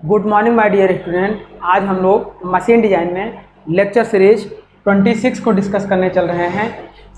Good morning my dear student. आज हम लोग मशीन डिज़ाइन में लेक्चर सीरीज 26 को डिस्कस करने चल रहे हैं,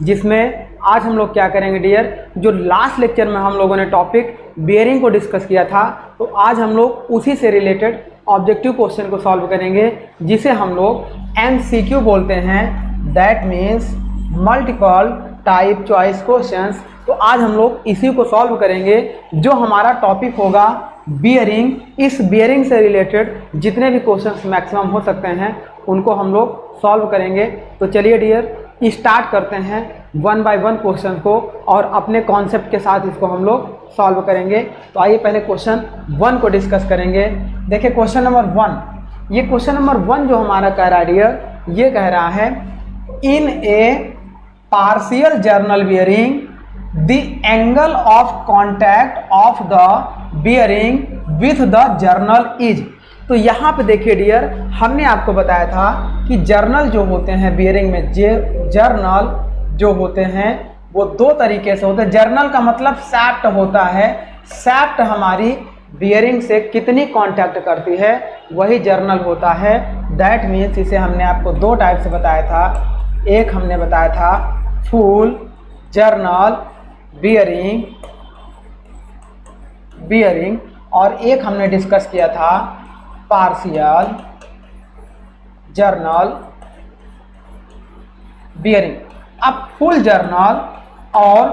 जिसमें आज हम लोग क्या करेंगे डियर, जो लास्ट लेक्चर में हम लोगों ने टॉपिक बियरिंग को डिस्कस किया था, तो आज हम लोग उसी से रिलेटेड ऑब्जेक्टिव क्वेश्चन को सॉल्व करेंगे, जिसे हम लोग MCQ बोलते हैं, that means multiple type choice questions. तो आज हम लोग इसी को सॉल्व करेंगे। जो हमारा टॉपिक होगा बियरिंग, इस बियरिंग से रिलेटेड जितने भी क्वेश्चंस मैक्सिमम हो सकते हैं उनको हम लोग सॉल्व करेंगे। तो चलिए डियर स्टार्ट करते हैं वन बाय वन क्वेश्चन को, और अपने कॉन्सेप्ट के साथ इसको हम लोग सॉल्व करेंगे। तो आइए पहले क्वेश्चन 1 को डिस्कस करेंगे। देखिए क्वेश्चन नंबर 1, ये क्वेश्चन नंबर 1 जो हमारा कह रहा है डियर, ये कह रहा है in a partial journal bearing the angle of contact of the bearing with the journal is. तो यहाँ पे देखिए डियर, हमने आपको बताया था कि जर्नल जो होते हैं बियरिंग में, जर्नल जो होते हैं वो दो तरीके से होते हैं। जर्नल का मतलब सैफ्ट होता है, सैफ्ट हमारी बियरिंग से कितनी कांटेक्ट करती है वही जर्नल होता है। दैट मीन्स इसे हमने आपको दो टाइप से बताया था। एक हमने बताया था फुल जर्नल बियरिंग और एक हमने डिस्कस किया था पार्शियल जर्नल बियरिंग। अब फुल जर्नल और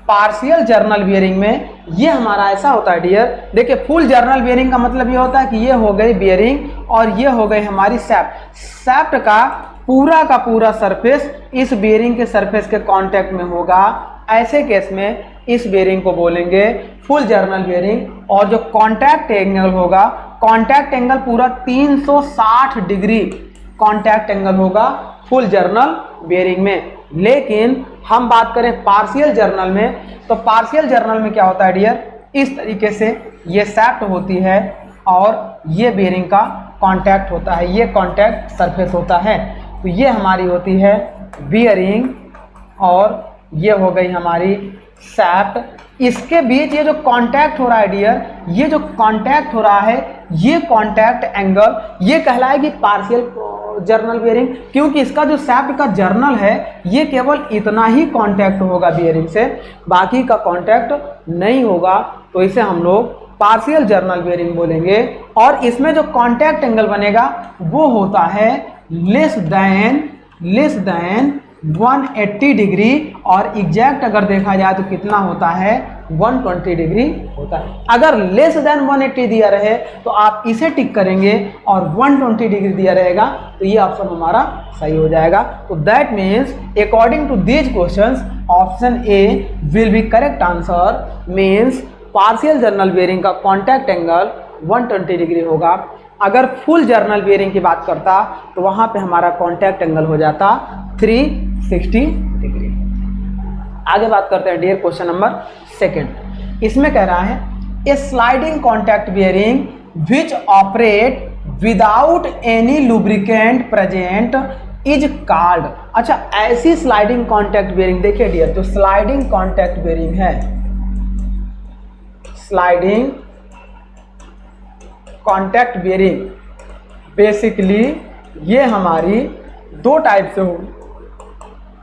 पार्शियल जर्नल बियरिंग में ये हमारा ऐसा होता है डियर, देखिए फुल जर्नल बियरिंग का मतलब ये होता है कि ये हो गई बियरिंग और ये हो गई हमारी सैफ्ट। सैफ्ट का पूरा सरफेस इस बियरिंग के सरफेस के कांटेक्ट में होगा। ऐसे केस में इस बियरिंग को बोलेंगे फुल जर्नल बियरिंग। और जो कांटेक्ट एंगल होगा, कांटेक्ट एंगल पूरा 360 डिग्री कांटेक्ट एंगल होगा फुल जर्नल बियरिंग में। लेकिन हम बात करें पार्शियल जर्नल में, तो पार्शियल जर्नल में क्या होता है डियर, इस तरीके से ये सैफ्ट होती है और ये बियरिंग का कांटेक्ट होता है, ये कांटेक्ट सरफेस होता है। तो ये हमारी होती है बियरिंग और ये हो गई हमारी सैफ्ट। इसके बीच ये जो कांटेक्ट हो रहा है डियर, ये जो कांटेक्ट हो रहा है, ये कांटेक्ट एंगल ये कहलाएगी पार्शियल जर्नल बियरिंग, क्योंकि इसका जो सैफ्ट का जर्नल है ये केवल इतना ही कांटेक्ट होगा बियरिंग से, बाकी का कांटेक्ट नहीं होगा। तो इसे हम लोग पार्शियल जर्नल बियरिंग बोलेंगे। और इसमें जो कांटेक्ट एंगल बनेगा वो होता है लेस देन 180 डिग्री, और एग्जैक्ट अगर देखा जाए तो कितना होता है 120 डिग्री होता है। अगर लेस देन 180 दिया रहे तो आप इसे टिक करेंगे, और 120 डिग्री दिया रहेगा तो ये ऑप्शन हमारा सही हो जाएगा। तो that means according to these questions option A will be correct answer. Means partial journal bearing का कॉन्टैक्ट एंगल 120 डिग्री होगा। अगर फुल जर्नल बियरिंग की बात करता तो वहां पे हमारा कॉन्टैक्ट एंगल हो जाता 360 डिग्री। आगे बात करते हैं डियर क्वेश्चन नंबर 2। इसमें कह रहा है a sliding contact bearing which operate without any lubricant present is called. अच्छा, ऐसी स्लाइडिंग कॉन्टैक्ट बियरिंग, देखिए डियर जो स्लाइडिंग कॉन्टैक्ट बियरिंग है, स्लाइडिंग कॉन्टैक्ट बियरिंग बेसिकली ये हमारी दो टाइप से होगी।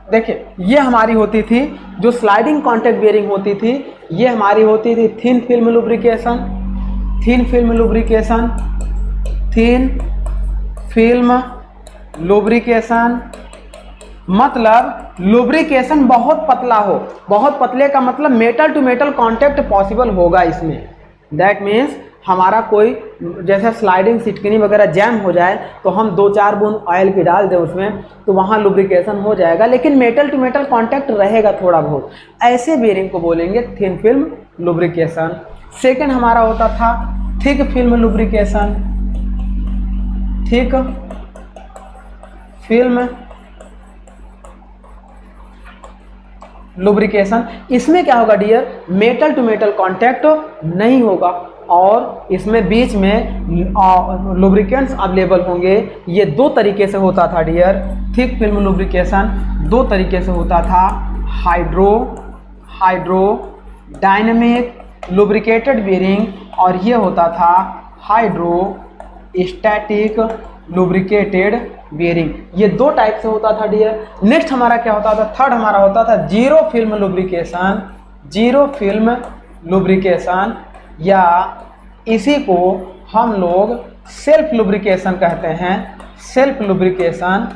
देखिए ये हमारी होती थी, जो स्लाइडिंग कॉन्टैक्ट बियरिंग होती थी ये हमारी होती थी थिन फिल्म लुब्रिकेशन, मतलब लुब्रिकेशन बहुत पतला हो। बहुत पतले का मतलब metal to metal contact possible होगा इसमें। दैट मीन्स हमारा कोई जैसे स्लाइडिंग सिटकिनी वगैरह जैम हो जाए तो हम 2-4 बूंद ऑयल की डाल दें उसमें तो वहाँ लुब्रिकेशन हो जाएगा, लेकिन मेटल टू मेटल कांटेक्ट रहेगा थोड़ा बहुत। ऐसे बियरिंग को बोलेंगे थिन फिल्म लुब्रिकेशन। सेकंड हमारा होता था thick film lubrication, thick film lubrication. इसमें क्या होगा dear, metal to metal contact नहीं होगा और इसमें बीच में लुब्रिकेंट्स अवेलेबल होंगे। ये दो तरीके से होता था डियर, थिक फिल्म लुब्रिकेशन दो तरीके से होता था, हाइड्रो डायनेमिक लुब्रिकेटेड बियरिंग, और ये होता था हाइड्रो स्टैटिक लुब्रिकेटेड बेयरिंग। ये दो टाइप से होता था डियर। नेक्स्ट हमारा क्या होता था, थर्ड हमारा होता था zero film lubrication. Zero film lubrication या इसी को हम लोग सेल्फ लुब्रिकेशन कहते हैं। Self lubrication.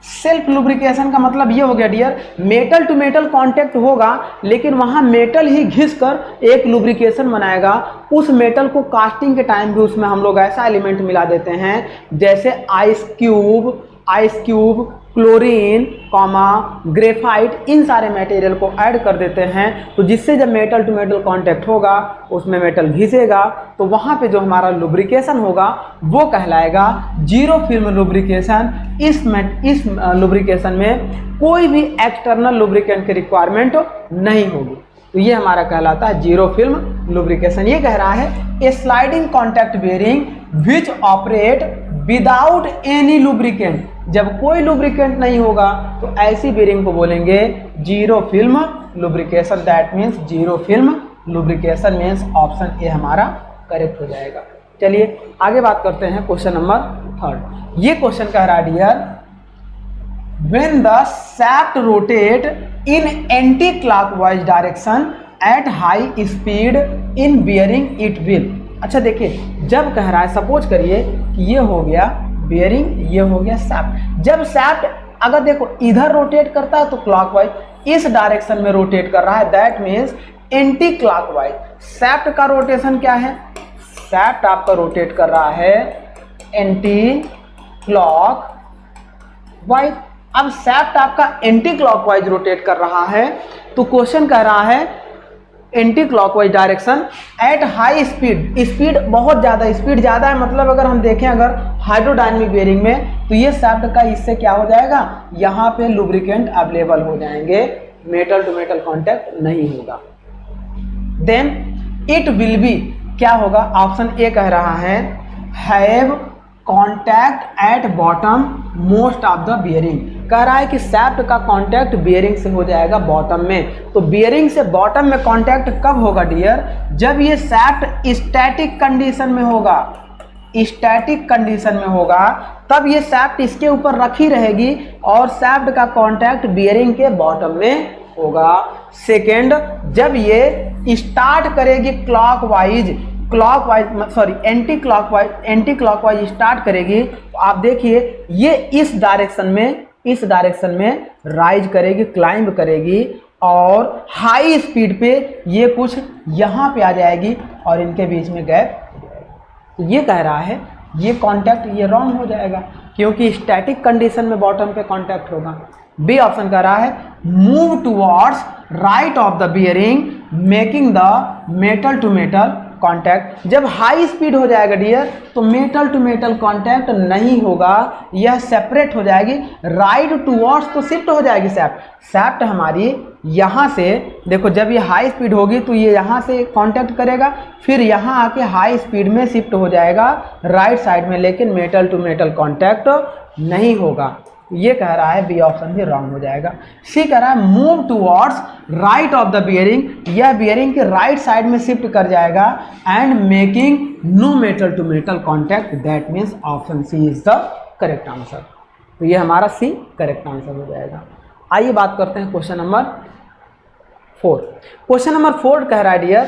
सेल्फ लुब्रिकेशन का मतलब ये हो गया dear, metal to metal contact होगा लेकिन वहां मेटल ही घिस कर एक लुब्रिकेशन बनाएगा। उस मेटल को कास्टिंग के टाइम भी उसमें हम लोग ऐसा एलिमेंट मिला देते हैं जैसे आइस क्यूब, क्लोरीन, ग्रेफाइट, इन सारे मटेरियल को ऐड कर देते हैं। तो जिससे जब मेटल टू मेटल कांटेक्ट होगा उसमें मेटल घिसेगा तो वहाँ पे जो हमारा लुब्रिकेशन होगा वो कहलाएगा जीरो फिल्म लुब्रिकेशन। इस लुब्रिकेशन में कोई भी एक्सटर्नल लुब्रिकेंट की रिक्वायरमेंट नहीं होगी। तो ये हमारा कहलाता है जीरो फिल्म लुब्रिकेशन। ये कह रहा है a sliding contact bearing which operate without any lubricant. जब कोई लुब्रिकेंट नहीं होगा तो ऐसी बेयरिंग को बोलेंगे zero film lubrication. That means zero film lubrication means option ए हमारा करेक्ट हो जाएगा। चलिए आगे बात करते हैं क्वेश्चन नंबर थर्ड। ये क्वेश्चन कह रहा है dear, when the shaft rotate in anti-clockwise direction at high speed in bearing it will। अच्छा देखिए, जब कह रहा है सपोज करिए कि ये हो गया बेयरिंग, ये हो गया शाफ्ट। जब शाफ्ट अगर देखो इधर रोटेट करता है तो क्लॉकवाइज, इस डायरेक्शन में रोटेट कर रहा है, that means anti clockwise. Shaft का रोटेशन क्या है, शाफ्ट आपका रोटेट कर रहा है एंटी क्लॉकवाइज। अब शाफ्ट आपका एंटी क्लॉकवाइज रोटेट कर रहा है तो क्वेश्चन कह रहा है anti clockwise direction at high speed. Speed बहुत ज़्यादा, स्पीड ज़्यादा है मतलब अगर हम देखें अगर हाइड्रोडायनेमिक बेयरिंग में तो ये शाफ्ट का इससे क्या हो जाएगा, यहाँ पे लुब्रिकेंट अवेलेबल हो जाएंगे, मेटल टू मेटल कॉन्टैक्ट नहीं होगा। देन इट विल बी क्या होगा, ऑप्शन ए कह रहा है have contact at bottom most of the bearing. कह रहा है कि शाफ्ट का कांटेक्ट बियरिंग से हो जाएगा बॉटम में। तो बियरिंग से बॉटम में कांटेक्ट कब होगा डियर, जब ये शाफ्ट स्टैटिक कंडीशन में होगा। स्टैटिक कंडीशन में होगा तब ये शाफ्ट इसके ऊपर रखी रहेगी और शाफ्ट का कांटेक्ट बियरिंग के बॉटम में होगा। सेकेंड, जब ये स्टार्ट करेगी एंटी क्लॉकवाइज स्टार्ट करेगी तो आप देखिए ये इस डायरेक्शन में राइज करेगी, क्लाइंब करेगी और हाई स्पीड पे ये कुछ यहाँ पे आ जाएगी और इनके बीच में गैप। तो ये कह रहा है ये कांटेक्ट ये रॉन्ग हो जाएगा क्योंकि स्टैटिक कंडीशन में बॉटम पे कांटेक्ट होगा। बी ऑप्शन कह रहा है move towards right of the bearing making the metal to metal contact. जब हाई स्पीड हो जाएगा डियर तो मेटल टू मेटल कांटेक्ट नहीं होगा, यह सेपरेट हो जाएगी। राइट टुवर्ड्स तो शिफ्ट हो जाएगी शाफ्ट हमारी यहाँ से, देखो जब ये हाई स्पीड होगी तो ये यहाँ से कांटेक्ट करेगा फिर यहाँ आके हाई स्पीड में शिफ्ट हो जाएगा राइट साइड में, लेकिन मेटल टू मेटल कांटेक्ट नहीं होगा। ये कह रहा है बी ऑप्शन भी रॉन्ग हो जाएगा। सी कह रहा है move towards right of the bearing, यह बियरिंग के राइट साइड में शिफ्ट कर जाएगा and making no metal to metal contact. That means option C is the correct answer. तो ये हमारा सी करेक्ट आंसर हो जाएगा। आइए बात करते हैं क्वेश्चन नंबर 4। क्वेश्चन नंबर 4 कह रहा है dear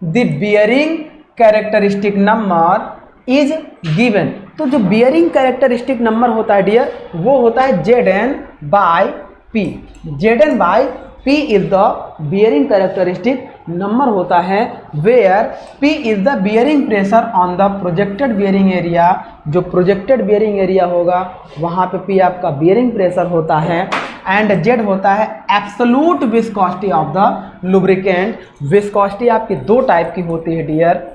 the bearing characteristic number is given. तो जो बियरिंग कैरेक्टरिस्टिक नंबर होता है डियर वो होता है Zn/P। Zn/P is the bearing characteristic number होता है where P is the bearing pressure on the projected bearing area. जो प्रोजेक्टेड बियरिंग एरिया होगा वहाँ पे P आपका बियरिंग प्रेशर होता है एंड Z होता है absolute viscosity of the lubricant. Viscosity आपकी दो टाइप की होती है डियर,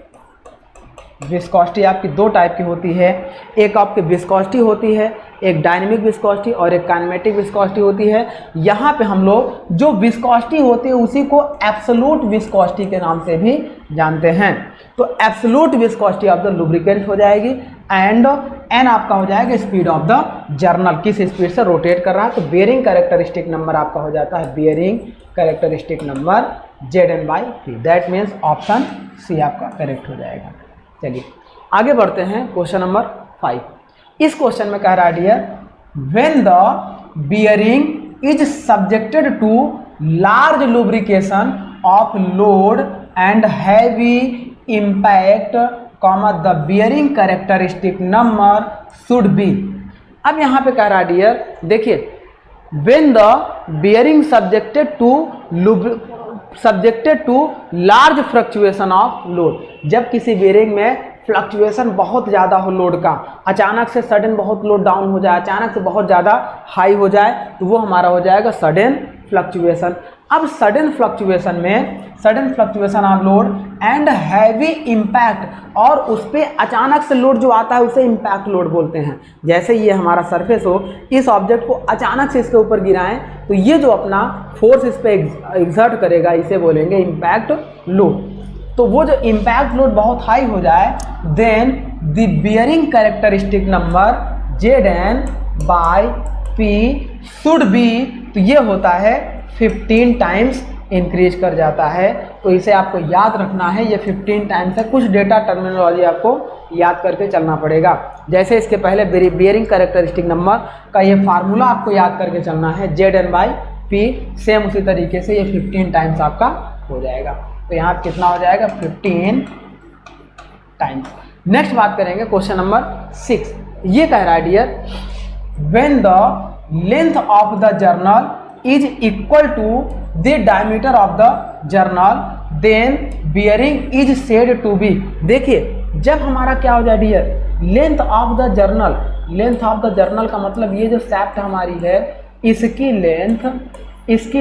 विस्कोसिटी आपकी दो टाइप की होती है। एक आपकी विस्कोसिटी होती है, एक डायनेमिक विस्कोसिटी और एक काइनेमेटिक विस्कोसिटी होती है। यहाँ पे हम लोग जो विस्कोसिटी होती है उसी को एब्सोल्यूट विस्कोसिटी के नाम से भी जानते हैं। तो absolute viscosity of the lubricant हो जाएगी एंड एन आपका हो जाएगा स्पीड ऑफ द जर्नल, किस स्पीड से रोटेट कर रहा है। तो बियरिंग कैरेक्टरिस्टिक नंबर आपका हो जाता है bearing characteristic number Zn/P। That means option C आपका करेक्ट हो जाएगा। चलिए आगे बढ़ते हैं क्वेश्चन नंबर 5। इस क्वेश्चन में कह रहा है dear, when the bearing is subjected to large lubrication of load and heavy impact, the bearing characteristic number should be. अब यहाँ पे कह रहा है डियर, देखिए, when the bearing subjected to large fluctuation of load, जब किसी बियरिंग में फ्लक्चुएशन बहुत ज़्यादा हो लोड का, अचानक से सडन बहुत लोड डाउन हो जाए, अचानक से बहुत ज़्यादा हाई हो जाए, तो वो हमारा हो जाएगा सडन फ्लक्चुएशन। अब sudden fluctuation of load and heavy impact, और उस पर अचानक से लोड जो आता है उसे इम्पैक्ट लोड बोलते हैं। जैसे ये हमारा सरफेस हो, इस ऑब्जेक्ट को अचानक से इसके ऊपर गिराएं तो ये जो अपना फोर्स इस पर एग्जर्ट करेगा, इसे बोलेंगे इम्पैक्ट लोड। तो वो जो इम्पैक्ट लोड बहुत हाई हो जाए, then the bearing characteristic number Zn/P should be, तो ये होता है 15 टाइम्स इंक्रीज कर जाता है। तो इसे आपको याद रखना है, ये 15 टाइम्स है। कुछ डेटा टर्मिनोलॉजी आपको याद करके चलना पड़ेगा। जैसे इसके पहले बियरिंग कैरेक्टरिस्टिक नंबर का ये फार्मूला आपको याद करके चलना है, Zn/P, सेम उसी तरीके से ये 15 टाइम्स आपका हो जाएगा। तो यहाँ कितना हो जाएगा, 15 टाइम्स। नेक्स्ट बात करेंगे क्वेश्चन नंबर 6। ये कह रहा है dear, when the length of the journal is equal to the diameter of the journal, then bearing is said to be. देखिए, जब हमारा क्या हो जाए dear, length of the journal का मतलब ये जो सैफ्ट हमारी है, इसकी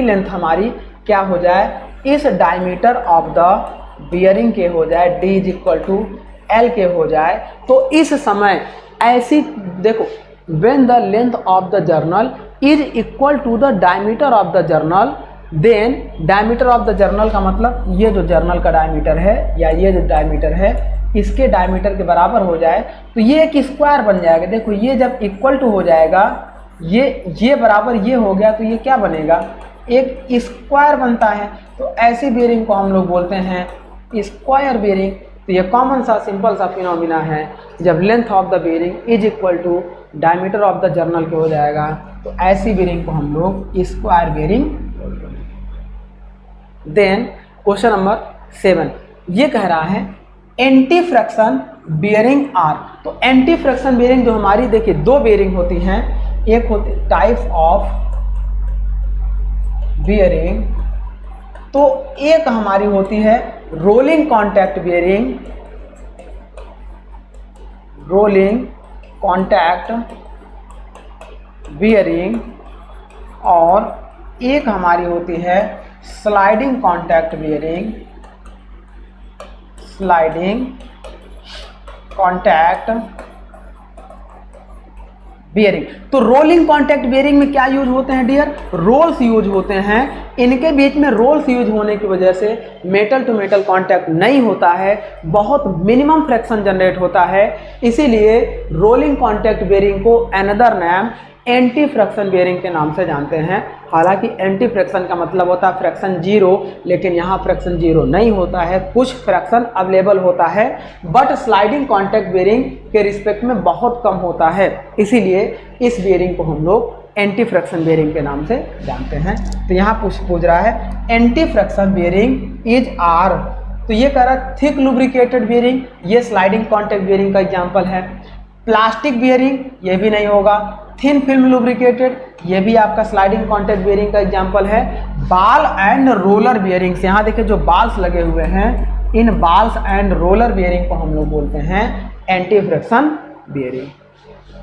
लेंथ हमारी क्या हो जाए, इस डायमीटर ऑफ द बियरिंग के हो जाए, D is equal to L के हो जाए। तो इस समय ऐसी देखो, when the length of the journal is equal to the diameter of the journal, then diameter of the journal का मतलब ये जो जर्नल का डायमीटर है या ये जो डायमीटर है, इसके डायमीटर के बराबर हो जाए, तो ये एक स्क्वायर बन जाएगा। देखो, ये जब इक्वल टू हो जाएगा, ये बराबर ये हो गया, तो ये क्या बनेगा, एक स्क्वायर बनता है। तो ऐसी बियरिंग को हम लोग बोलते हैं स्क्वायर बियरिंग। तो ये कॉमन सा सिंपल सा फिनोमिना है, जब length of the bearing is equal to diameter of the journal के हो जाएगा, तो ऐसी बियरिंग को हम लोग स्क्वायर बियरिंग बोलते हैं। देन क्वेश्चन नंबर 7, ये कह रहा है एंटी फ्रैक्शन बियरिंग आर। तो एंटी फ्रैक्शन बियरिंग जो हमारी, देखिए, दो बियरिंग होती हैं, एक होती टाइप्स ऑफ बियरिंग। तो एक हमारी होती है रोलिंग कॉन्टैक्ट बियरिंग, और एक हमारी होती है स्लाइडिंग कॉन्टैक्ट बियरिंग। तो रोलिंग कॉन्टैक्ट बियरिंग में क्या यूज होते हैं डियर, रोल्स यूज होते हैं। इनके बीच में रोल्स यूज होने की वजह से मेटल टू मेटल कांटेक्ट नहीं होता है, बहुत मिनिमम फ्रैक्शन जनरेट होता है। इसीलिए रोलिंग कॉन्टैक्ट बियरिंग को another name anti fraction bearing के नाम से जानते हैं। हालांकि एंटी फ्रैक्शन का मतलब होता है फ्रैक्शन जीरो, लेकिन यहाँ फ्रैक्शन जीरो नहीं होता है, कुछ फ्रैक्शन अवेलेबल होता है, बट स्लाइडिंग कॉन्टैक्ट बियरिंग के रिस्पेक्ट में बहुत कम होता है। इसीलिए इस बियरिंग को हम लोग एंटी फ्रैक्शन बियरिंग के नाम से जानते हैं। तो यहाँ पूछ रहा है anti fraction bearing is are. तो ये कह रहा है थिक लुब्रिकेटेड बियरिंग, ये स्लाइडिंग कॉन्टैक्ट बियरिंग का एग्जाम्पल है। प्लास्टिक बियरिंग, ये भी नहीं होगा। थिन फिल्म लुब्रिकेटेड, ये भी आपका स्लाइडिंग कॉन्टैक्ट बियरिंग का एग्जांपल है। बाल एंड रोलर बियरिंग्स, यहाँ देखिए जो बाल्स लगे हुए हैं, इन बाल्स एंड रोलर बियरिंग को हम लोग बोलते हैं एंटी फ्रैक्शन बियरिंग।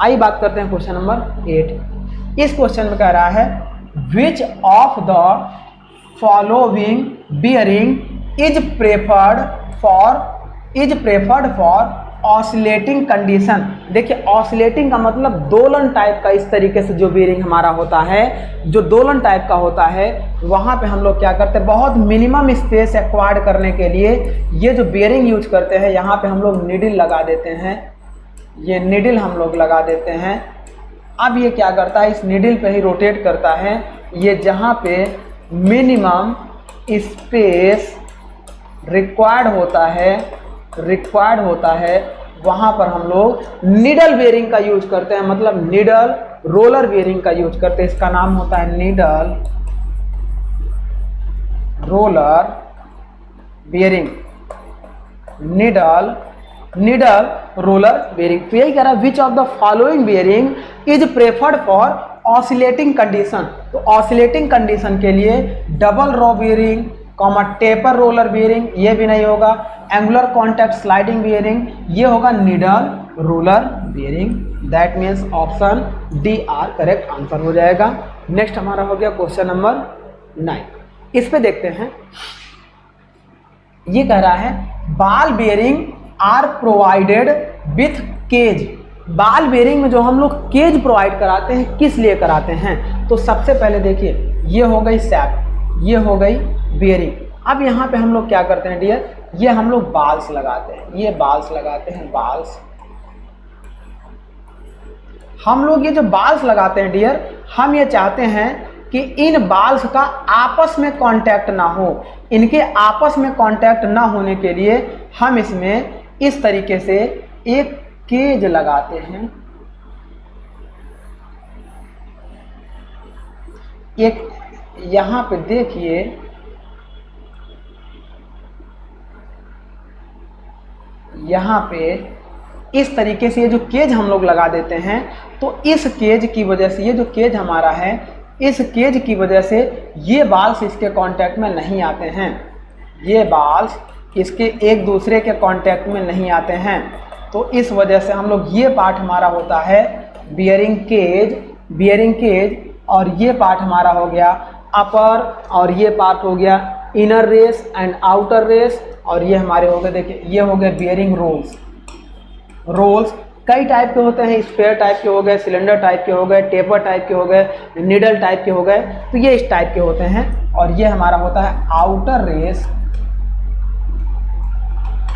आइए बात करते हैं क्वेश्चन नंबर 8। इस क्वेश्चन में कह रहा है which of the following bearing is preferred for oscillating condition. देखिए, ऑसिलेटिंग का मतलब दोलन टाइप का, इस तरीके से जो बियरिंग हमारा होता है, जो दोलन टाइप का होता है, वहाँ पे हम लोग क्या करते हैं, बहुत मिनिमम स्पेस एक्वायर्ड करने के लिए ये जो बियरिंग यूज करते हैं, यहाँ पे हम लोग नीडल लगा देते हैं। ये नीडल हम लोग लगा देते हैं। अब ये क्या करता है, इस नीडल पे ही रोटेट करता है। ये जहाँ पे मिनिमम स्पेस रिक्वायर्ड होता है, रिक्वायर्ड होता है वहाँ पर हम लोग नीडल बेयरिंग का यूज करते हैं, मतलब नीडल रोलर बेयरिंग का यूज करते हैं। इसका नाम होता है needle roller bearing, needle roller bearing. तो यही कह रहा है which of the following bearing is preferred for oscillating condition. तो ऑसिलेटिंग कंडीशन के लिए double raw bearing, taper roller bearing ये भी नहीं होगा, एंगुलर कॉन्टैक्ट स्लाइडिंग बेयरिंग ये होगा needle roller bearing. That means option D R correct answer हो जाएगा। नेक्स्ट हमारा हो गया क्वेश्चन नंबर 9। इस पे देखते हैं, ये कह रहा है ball bearing are provided with cage. Ball bearing में जो हम लोग केज प्रोवाइड कराते हैं किस लिए कराते हैं? तो सबसे पहले देखिए ये हो गई सैप, ये हो गई बेयरिंग। अब यहाँ पे हम लोग क्या करते हैं डियर, ये हम लोग बाल्स लगाते हैं, ये बाल्स लगाते हैं, बाल्स। हम लोग ये जो बाल्स लगाते हैं डियर, हम ये चाहते हैं कि इन बाल्स का आपस में कांटेक्ट ना हो। इनके आपस में कांटेक्ट ना होने के लिए हम इसमें इस तरीके से एक केज लगाते हैं, एक यहाँ पे देखिए यहाँ पे इस तरीके से ये जो केज हम लोग लगा देते हैं, तो इस केज की वजह से, ये जो केज हमारा है, इस केज की वजह से ये बाल्स इसके कांटेक्ट में नहीं आते हैं, ये बाल्स इसके एक दूसरे के कांटेक्ट में नहीं आते हैं। तो इस वजह से हम लोग, ये पार्ट हमारा होता है बियरिंग केज, और ये पार्ट हमारा हो गया अपर, और ये पार्ट हो गया inner race and outer race, और ये हमारे हो गए, देखिए ये हो गए बियरिंग रोल्स। कई टाइप के होते हैं, स्पेयर टाइप के हो गए, सिलेंडर टाइप के हो गए, टेपर टाइप के हो गए, नीडल टाइप के हो गए, तो ये इस टाइप के होते हैं। और ये हमारा होता है आउटर रेस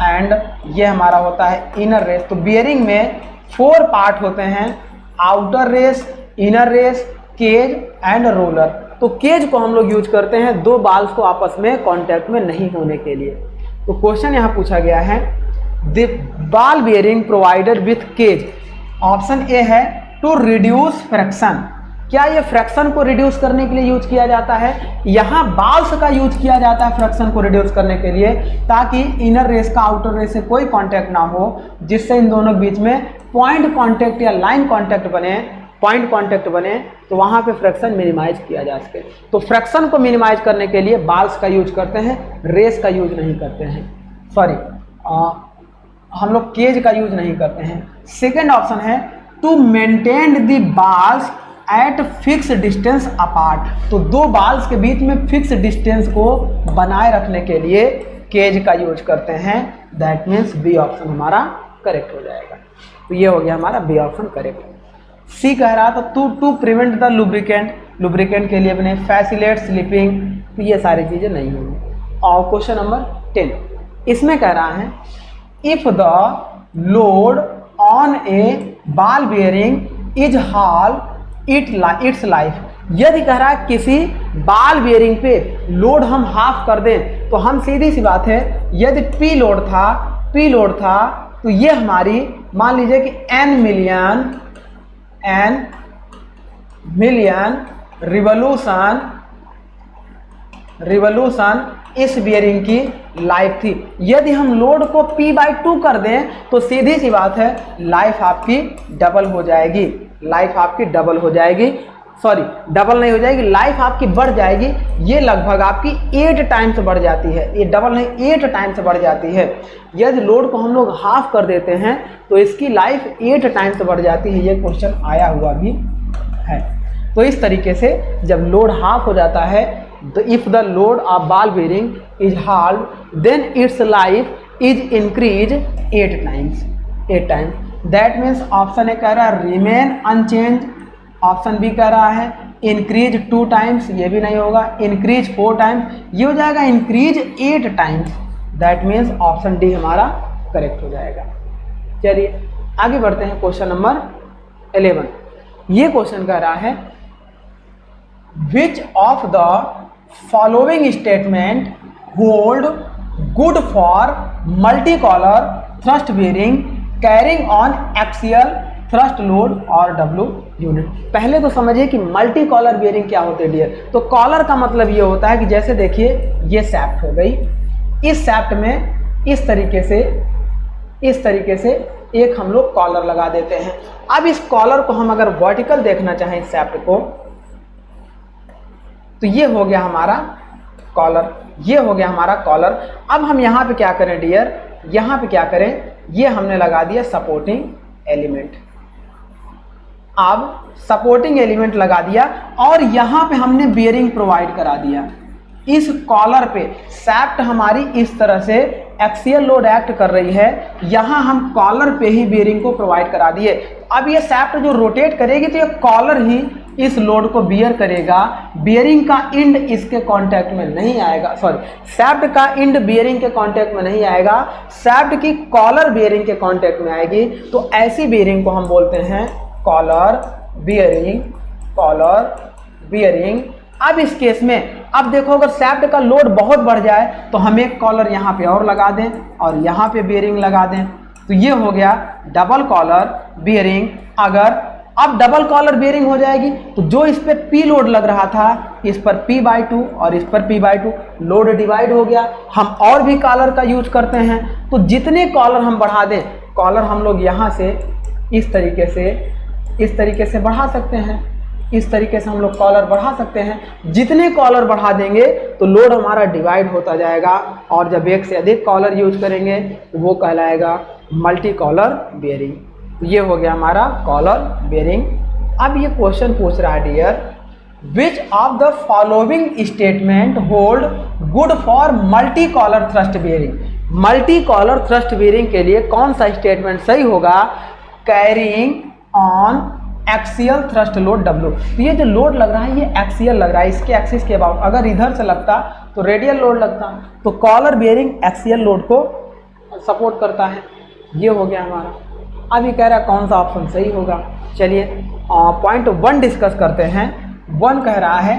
एंड ये हमारा होता है इनर रेस। तो बियरिंग में 4 पार्ट होते हैं, outer race, inner race, cage and roller. तो केज को हम लोग यूज करते हैं 2 बाल्स को आपस में कांटेक्ट में नहीं होने के लिए। तो क्वेश्चन यहाँ पूछा गया है the ball bearing provided with cage. Option A है टू रिड्यूस फ्रैक्शन। क्या ये फ्रैक्शन को रिड्यूस करने के लिए यूज किया जाता है? यहाँ बाल्स का यूज किया जाता है फ्रैक्शन को रिड्यूस करने के लिए, ताकि इनर रेस का आउटर रेस से कोई कांटेक्ट ना हो, जिससे इन दोनों के बीच में पॉइंट कांटेक्ट या लाइन कांटेक्ट बने, पॉइंट कांटेक्ट बने, तो वहाँ पे फ्रैक्शन मिनिमाइज किया जा सके। तो फ्रैक्शन को मिनिमाइज करने के लिए बाल्स का यूज करते हैं, रेस का यूज नहीं करते हैं, सॉरी हम लोग केज का यूज नहीं करते हैं। सेकेंड ऑप्शन है to maintain the balls at fix distance apart. तो 2 बाल्स के बीच में फिक्स डिस्टेंस को बनाए रखने के लिए केज का यूज करते हैं। दैट मीन्स बी ऑप्शन हमारा करेक्ट हो जाएगा। तो ये हो गया हमारा बी ऑप्शन करेक्ट। सी कह रहा था टू प्रिवेंट द लुब्रिकेंट के लिए बने, फैसिलेट स्लिपिंग, तो ये सारी चीज़ें नहीं होंगी। और क्वेश्चन नंबर 10 इसमें कह रहा है if the load on A ball bearing is hall it's life. यदि कह रहा है किसी बॉल बेयरिंग पे लोड हम हाफ कर दें, तो हम सीधी सी बात है, यदि पी लोड था तो ये हमारी मान लीजिए कि n मिलियन रिवोल्यूशन इस बेयरिंग की लाइफ थी। यदि हम लोड को P/2 कर दें तो सीधी सी बात है लाइफ आपकी डबल हो जाएगी, सॉरी डबल नहीं हो जाएगी, लाइफ आपकी बढ़ जाएगी। ये लगभग आपकी 8 टाइम्स बढ़ जाती है, ये डबल नहीं 8 टाइम्स बढ़ जाती है। यदि लोड को हम लोग हाफ कर देते हैं तो इसकी लाइफ 8 टाइम्स बढ़ जाती है। ये क्वेश्चन आया हुआ भी है। तो इस तरीके से जब लोड हाफ हो जाता है, तो if the load of ball bearing is halve then its life is increase 8 times. That means option A कह रहा है रिमेन अनचेंज, ऑप्शन बी कह रहा है इंक्रीज 2 टाइम्स, ये भी नहीं होगा, इंक्रीज 4 टाइम्स, ये हो जाएगा increase 8 times. That means option D हमारा करेक्ट हो जाएगा। चलिए आगे बढ़ते हैं क्वेश्चन नंबर 11। ये क्वेश्चन कह रहा है which of the following statement hold good for multi collar thrust bearing carrying on axial thrust load और डब्ल्यू यूनिट। पहले तो समझिए कि मल्टी कॉलर बेयरिंग क्या होते हैं डियर। तो कॉलर का मतलब ये होता है कि जैसे देखिए ये सैफ्ट हो गई, इस सैफ्ट में इस तरीके से एक हम लोग कॉलर लगा देते हैं। अब इस कॉलर को हम अगर वर्टिकल देखना चाहें इस सैफ्ट को, तो ये हो गया हमारा कॉलर, ये हो गया हमारा कॉलर। अब हम यहाँ पे क्या करें डियर, यहाँ पे क्या करें, ये हमने लगा दिया सपोर्टिंग एलिमेंट। अब सपोर्टिंग एलिमेंट लगा दिया और यहाँ पे हमने बेयरिंग प्रोवाइड करा दिया। इस कॉलर पे सैफ्ट हमारी इस तरह से एक्सियल लोड एक्ट कर रही है, यहाँ हम कॉलर पे ही बेयरिंग को प्रोवाइड करा दिए। अब ये सैफ्ट जो रोटेट करेगी तो ये कॉलर ही इस लोड को बियर करेगा, बेयरिंग का इंड इसके कांटेक्ट में नहीं आएगा, सॉरी सैफ्ट का इंड बेयरिंग के कांटेक्ट में नहीं आएगा, सैफ्ट की कॉलर बेयरिंग के कांटेक्ट में आएगी। तो ऐसी बेयरिंग को हम बोलते हैं कॉलर बियरिंग, कॉलर बियरिंग। अब इस केस में अब देखो अगर सैफ्ट का लोड बहुत बढ़ जाए तो हम एक कॉलर यहाँ पे और लगा दें और यहाँ पे बेयरिंग लगा दें, तो ये हो गया डबल कॉलर बियरिंग। अगर अब डबल कॉलर बेयरिंग हो जाएगी तो जो इस पे P लोड लग रहा था इस पर P/2 और इस पर P/2 लोड डिवाइड हो गया। हम और भी कॉलर का यूज करते हैं, तो जितने कॉलर हम बढ़ा दें, कॉलर हम लोग यहाँ से इस तरीके से बढ़ा सकते हैं, इस तरीके से हम लोग कॉलर बढ़ा सकते हैं। जितने कॉलर बढ़ा देंगे तो लोड हमारा डिवाइड होता जाएगा और जब एक से अधिक कॉलर यूज करेंगे तो वो कहलाएगा मल्टी कॉलर बेयरिंग। ये हो गया हमारा कॉलर बेयरिंग। अब ये क्वेश्चन पूछ रहा है dear, which of the following statement hold good for multi collar thrust bearing. Multi collar thrust bearing के लिए कौन सा स्टेटमेंट सही होगा, carrying on axial thrust load W। तो ये जो लोड लग रहा है ये एक्सियल लग रहा है, इसके एक्सिस के अबाउट। अगर इधर से लगता तो रेडियल लोड लगता, तो कॉलर बेयरिंग एक्सियल लोड को सपोर्ट करता है। ये हो गया हमारा। अब ये कह रहा है कौन सा ऑप्शन सही होगा। चलिए पॉइंट 1 डिस्कस करते हैं। 1 कह रहा है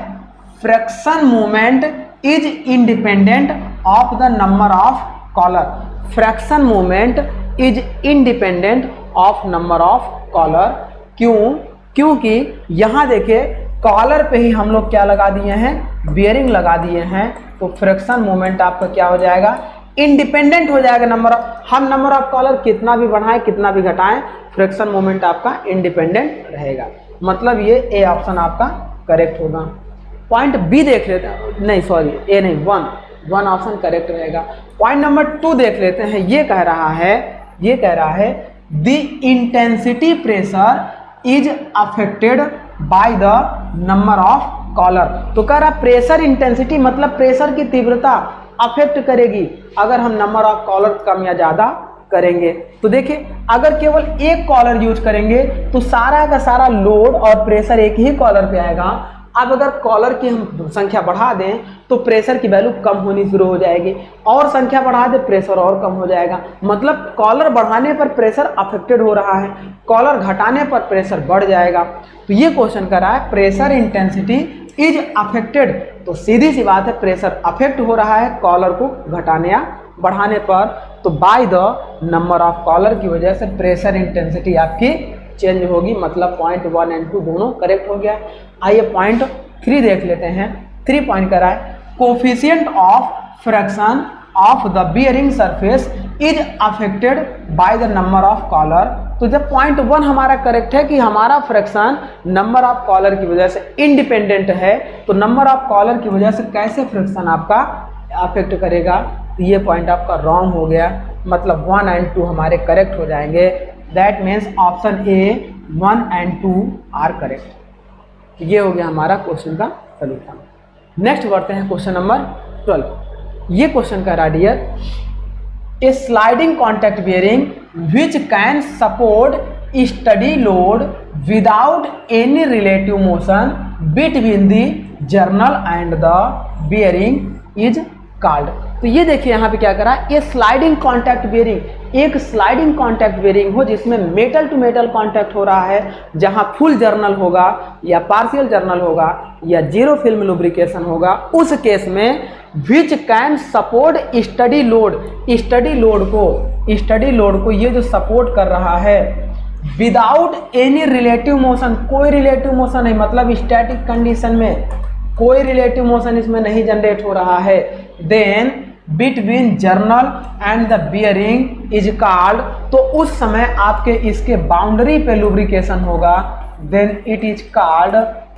fraction movement is independent of the number of collar. Fraction movement is independent of number of collar. क्यों? क्योंकि यहाँ देखिए कॉलर पे ही हम लोग क्या लगा दिए हैं, बेयरिंग लगा दिए हैं, तो फ्रैक्शन मूवमेंट आपका क्या हो जाएगा, इंडिपेंडेंट हो जाएगा नंबर ऑफ। हम नंबर ऑफ कॉलर कितना भी बढ़ाएं कितना भी घटाएं, फ्रैक्शन मूवमेंट आपका इंडिपेंडेंट रहेगा। मतलब ये ए ऑप्शन आपका करेक्ट होगा। पॉइंट बी देख लेते हैं, नहीं सॉरी ए नहीं, 1 ऑप्शन करेक्ट रहेगा। पॉइंट नंबर 2 देख लेते हैं। ये कह रहा है the intensity pressure is affected by the number of collar. तो कह रहा प्रेशर इंटेंसिटी मतलब प्रेशर की तीव्रता अफेक्ट करेगी अगर हम नंबर ऑफ कॉलर कम या ज़्यादा करेंगे। तो देखिए अगर केवल एक कॉलर यूज करेंगे तो सारा का सारा लोड और प्रेशर एक ही कॉलर पे आएगा। अब अगर कॉलर की हम संख्या बढ़ा दें तो प्रेशर की वैल्यू कम होनी शुरू हो जाएगी, और संख्या बढ़ा दें प्रेशर और कम हो जाएगा। मतलब कॉलर बढ़ाने पर प्रेशर अफेक्टेड हो रहा है, कॉलर घटाने पर प्रेशर बढ़ जाएगा। तो ये क्वेश्चन कर रहा है प्रेशर इंटेंसिटी इज अफेक्टेड, तो सीधी सी बात है प्रेशर अफेक्ट हो रहा है कॉलर को घटाने या बढ़ाने पर, तो by the number of collar की वजह से प्रेशर इंटेंसिटी आपकी चेंज होगी। मतलब पॉइंट 1 और 2 दोनों करेक्ट हो गया। आइए पॉइंट 3 देख लेते हैं। 3 पॉइंट का है coefficient of fraction of the bearing surface is affected by the number of collar. तो जब पॉइंट 1 हमारा करेक्ट है कि हमारा फ्रैक्शन नंबर ऑफ कॉलर की वजह से इंडिपेंडेंट है, तो नंबर ऑफ कॉलर की वजह से कैसे फ्रैक्शन आपका अफेक्ट करेगा, तो ये पॉइंट आपका रॉन्ग हो गया। मतलब 1 और 2 हमारे करेक्ट हो जाएंगे। दैट मीन्स ऑप्शन ए 1 और 2 आर करेक्ट। ये हो गया हमारा क्वेश्चन का सलूशन। नेक्स्ट बढ़ते हैं क्वेश्चन नंबर 12। ये क्वेश्चन का dear a sliding contact bearing which can support steady load without any relative motion between the journal and the bearing is called. तो ये देखिए यहाँ पे क्या करा, ये स्लाइडिंग कॉन्टैक्ट बेयरिंग, एक स्लाइडिंग कॉन्टैक्ट बेयरिंग हो जिसमें मेटल टू मेटल कॉन्टैक्ट हो रहा है, जहाँ फुल जर्नल होगा या पार्शियल जर्नल होगा या जीरो फिल्म लुब्रिकेशन होगा, उस केस में विच can support steady load, study load को ये जो सपोर्ट कर रहा है विदाउट एनी रिलेटिव मोशन, कोई रिलेटिव मोशन नहीं, मतलब स्टैटिक कंडीशन में कोई रिलेटिव मोशन इसमें नहीं जनरेट हो रहा है, then between journal and the bearing is called, तो उस समय आपके इसके बाउंड्री पे लुब्रिकेशन होगा, then it is called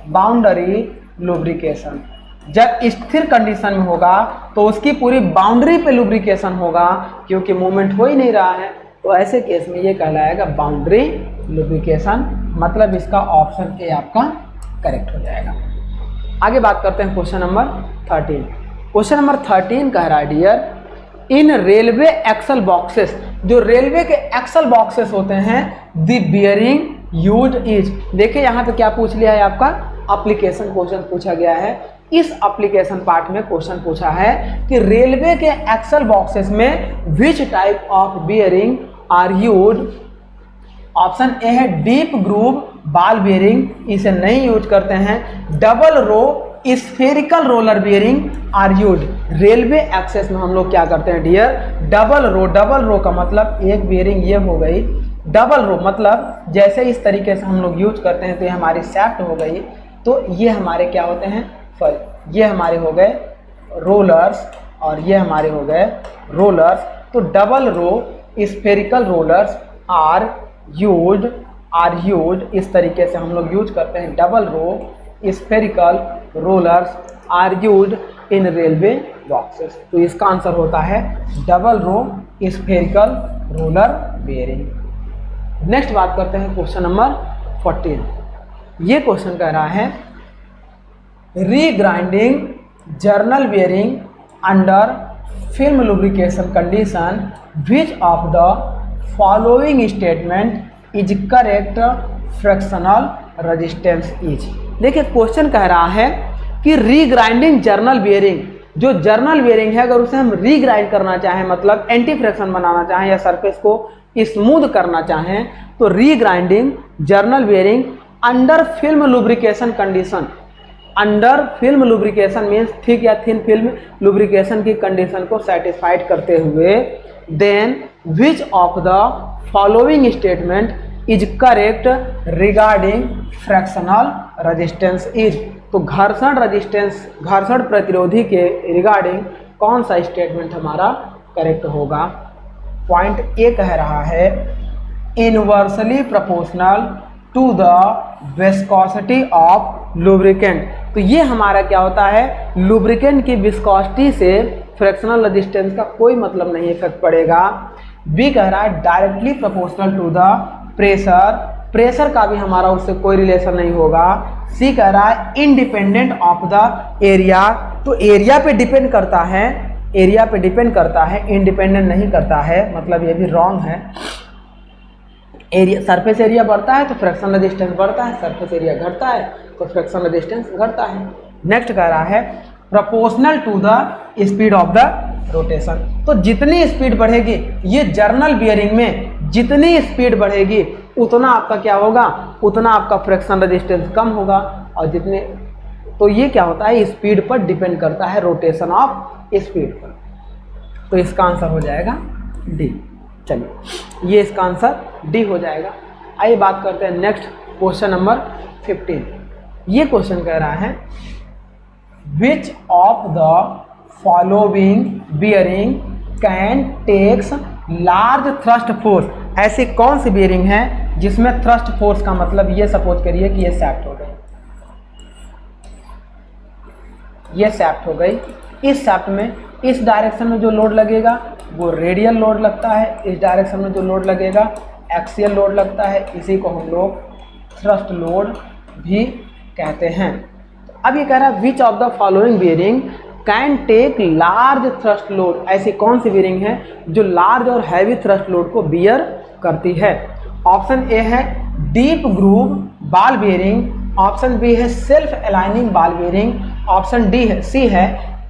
boundary lubrication. जब स्थिर कंडीशन में होगा तो उसकी पूरी बाउंड्री पे लुब्रिकेशन होगा, क्योंकि मूवमेंट हो ही नहीं रहा है, तो ऐसे केस में ये कहलाएगा बाउंड्री लुब्रिकेशन, मतलब इसका ऑप्शन ए आपका करेक्ट हो जाएगा। आगे बात करते हैं क्वेश्चन नंबर 13। क्वेश्चन नंबर 13 कह रहा है डियर, इन रेलवे एक्सल बॉक्सेस, जो रेलवे के एक्सल बॉक्सेस होते हैं, द बियरिंग यूज्ड इज, देखिए यहाँ पे क्या पूछ लिया है आपका, एप्लीकेशन क्वेश्चन पूछा गया है। इस एप्लीकेशन पार्ट में क्वेश्चन पूछा है कि रेलवे के एक्सल बॉक्सेस में which type of bearing are used. Option A है डीप ग्रूव बॉल बियरिंग, इसे नहीं यूज करते हैं। Double row spherical roller bearing are use. Railway axles में हम लोग क्या करते हैं डियर, डबल रो का मतलब एक बियरिंग ये हो गई, डबल रो मतलब जैसे इस तरीके से हम लोग यूज करते हैं, तो ये हमारी शाफ्ट हो गई, तो ये हमारे क्या होते हैं, सॉरी ये हमारे हो गए रोलर्स और ये हमारे हो गए रोलर्स। तो double row spherical rollers are used, इस तरीके से हम लोग यूज करते हैं। Double row spherical rollers are used in railway boxes, तो इसका आंसर होता है double row spherical roller bearing. Next बात करते हैं क्वेश्चन नंबर 14। ये क्वेश्चन कह रहा है regrinding journal bearing under film lubrication condition, which of the following statement is correct fractional resistance is. देखिए क्वेश्चन कह रहा है कि रीग्राइंडिंग जर्नल बेयरिंग, जो जर्नल बेयरिंग है अगर उसे हम रीग्राइंड करना चाहें, मतलब एंटी फ्रैक्शन बनाना चाहें या सरफेस को स्मूथ करना चाहें, तो regrinding journal bearing under film lubrication condition, under film lubrication means thick या थिन फिल्म लुब्रिकेशन की कंडीशन को सेटिस्फाइड करते हुए, then which of the following statement is correct regarding fractional resistance is. तो घर्षण रेजिस्टेंस, घर्षण प्रतिरोधी के रिगार्डिंग कौन सा स्टेटमेंट हमारा करेक्ट होगा। पॉइंट ए कह रहा है inversely proportional to the viscosity of lubricant. तो ये हमारा क्या होता है, लुब्रिकेंट की विस्कोसिटी से फ्रैक्शनल रेजिस्टेंस का कोई मतलब नहीं इफेक्ट पड़ेगा। बी कह रहा है directly proportional to the pressure, pressure का भी हमारा उससे कोई रिलेशन नहीं होगा। सी कह रहा है इंडिपेंडेंट ऑफ द एरिया, तो एरिया पे डिपेंड करता है, एरिया पे डिपेंड करता है, इंडिपेंडेंट नहीं करता है, मतलब ये भी रॉन्ग है। एरिया, सरफेस एरिया बढ़ता है तो फ्रैक्शन रेजिस्टेंस बढ़ता है, सरफेस एरिया घटता है तो फ्रैक्शन रेजिस्टेंस घटता है। नेक्स्ट कह रहा है proportional to the speed of the rotation, तो जितनी स्पीड बढ़ेगी, ये जर्नल बियरिंग में जितनी स्पीड बढ़ेगी उतना आपका क्या होगा, उतना आपका फ्रैक्शन रेजिस्टेंस कम होगा, और जितने, तो ये क्या होता है, स्पीड पर डिपेंड करता है, रोटेशन ऑफ स्पीड पर। तो इसका आंसर हो जाएगा डी। चलिए ये इसका आंसर डी हो जाएगा। आइए बात करते हैं नेक्स्ट क्वेश्चन नंबर 15। ये क्वेश्चन कह रहा है which of the following bearing can takes large thrust force. ऐसी कौन सी बियरिंग है जिसमें थ्रस्ट फोर्स का मतलब, ये सपोज करिए कि ये सैफ्ट हो गई, ये सैफ्ट हो गई, इस सैफ्ट में इस डायरेक्शन में जो लोड लगेगा वो रेडियल लोड लगता है, इस डायरेक्शन में जो लोड लगेगा एक्सियल लोड लगता है, इसी को हम लोग थ्रस्ट लोड भी कहते हैं। अब ये कह रहा है which of the following bearing can take large thrust load. ऐसी कौन सी बियरिंग है जो लार्ज और हैवी थ्रस्ट लोड को बियर करती है। ऑप्शन ए है deep groove ball bearing, option B है self aligning ball bearing, option D है सी है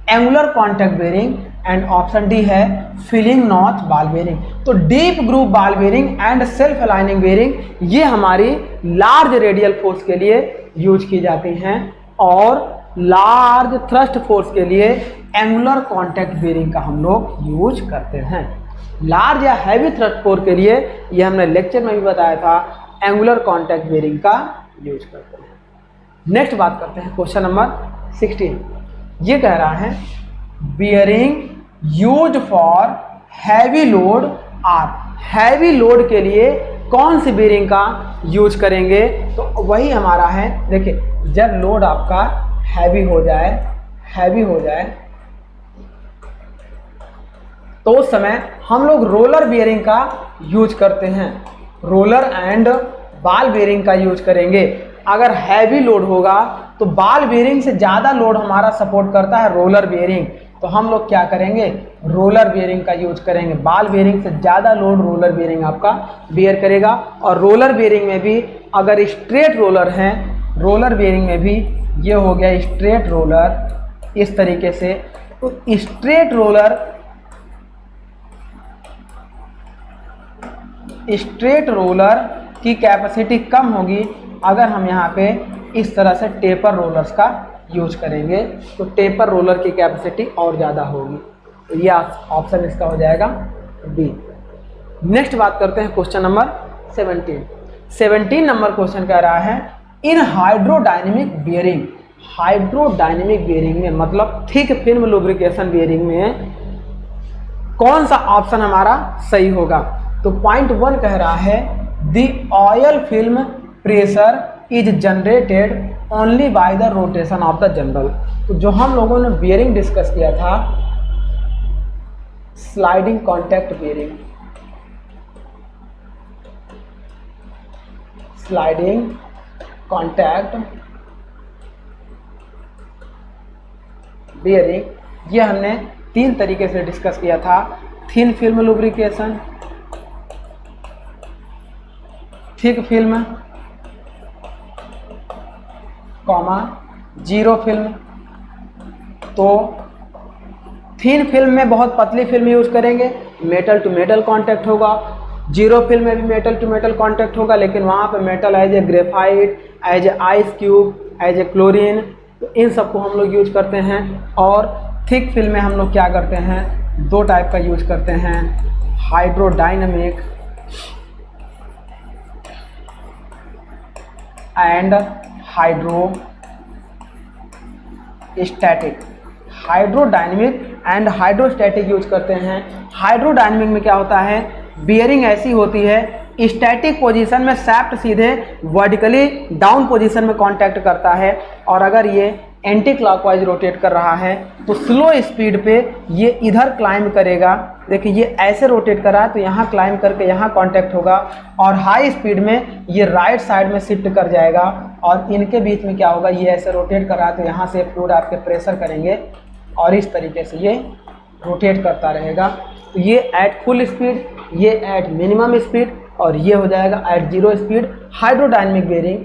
angular contact bearing and option D है फिलिंग नॉच बॉल बेरिंग। तो deep groove ball bearing and self aligning bearing ये हमारी large radial force के लिए use की जाती हैं और लार्ज थ्रस्ट फोर्स के लिए एंगुलर कॉन्टैक्ट बेरिंग का हम लोग यूज करते हैं। लार्ज या हैवी थ्रस्ट फोर्स के लिए ये हमने लेक्चर में भी बताया था, एंगुलर कॉन्टैक्ट बेरिंग का यूज करते हैं। नेक्स्ट बात करते हैं क्वेश्चन नंबर 16। ये कह रहा है bearing use for heavy load are, heavy load के लिए कौन सी बेरिंग का यूज करेंगे? तो वही हमारा है, देखिए जब लोड आपका हैवी हो जाए तो उस समय हम लोग रोलर बियरिंग का यूज करते हैं, रोलर एंड बॉल बेरिंग का यूज करेंगे। अगर हैवी लोड होगा तो बॉल बेरिंग से ज़्यादा लोड हमारा सपोर्ट करता है रोलर बेरिंग, तो हम लोग क्या करेंगे? रोलर बेरिंग का यूज करेंगे। बॉल बेरिंग से ज़्यादा लोड रोलर बेरिंग आपका बेयर करेगा। और रोलर बेरिंग में भी अगर स्ट्रेट रोलर हैं, रोलर बेरिंग में भी ये हो गया स्ट्रेट रोलर इस तरीके से, तो स्ट्रेट रोलर की कैपेसिटी कम होगी अगर हम यहाँ पे इस तरह से टेपर रोलर्स का यूज करेंगे, तो टेपर रोलर की कैपेसिटी और ज़्यादा होगी। तो ये ऑप्शन इसका हो जाएगा बी। नेक्स्ट बात करते हैं क्वेश्चन नंबर 17 नंबर क्वेश्चन कह रहा है इन हाइड्रोडायनेमिक बियरिंग, हाइड्रोडायनेमिक बियरिंग में मतलब थिक फिल्म लुब्रिकेशन बियरिंग में कौन सा ऑप्शन हमारा सही होगा? तो पॉइंट 1 कह रहा है the oil film pressure is generated only by the rotation of the general. तो जो हम लोगों ने बियरिंग डिस्कस किया था sliding contact bearing, sliding contact bearing, ये हमने 3 तरीके से डिस्कस किया था, thin film lubrication, thick film comma zero film. तो थिन फिल्म में बहुत पतली फिल्म यूज करेंगे, मेटल टू मेटल कांटेक्ट होगा। जीरो फिल्म में भी मेटल टू मेटल कांटेक्ट होगा, लेकिन वहाँ पे metal as a graphite, as a ice cube, as a chlorine, तो इन सबको हम लोग यूज करते हैं। और थिक फिल्म में हम लोग क्या करते हैं? 2 टाइप का यूज करते हैं, hydrodynamic and hydrostatic. Hydrodynamic and hydrostatic use करते हैं। हाइड्रोडायनेमिक में क्या होता है? बियरिंग ऐसी होती है स्टैटिक पोजीशन में सैफ्ट सीधे वर्टिकली डाउन पोजीशन में कांटेक्ट करता है, और अगर ये एंटी क्लॉकवाइज रोटेट कर रहा है तो स्लो स्पीड पे ये इधर क्लाइंब करेगा। देखिए ये ऐसे रोटेट कर रहा है तो यहाँ क्लाइंब करके यहाँ कांटेक्ट होगा, और हाई स्पीड में ये राइट साइड में शिफ्ट कर जाएगा, और इनके बीच में क्या होगा? ये ऐसे रोटेट कर रहा है तो यहाँ से फ्लूइड आपके प्रेशर करेंगे और इस तरीके से ये रोटेट करता रहेगा। तो ये एट फुल स्पीड, ये एट मिनिमम स्पीड, और ये हो जाएगा at zero speed hydrodynamic bearing.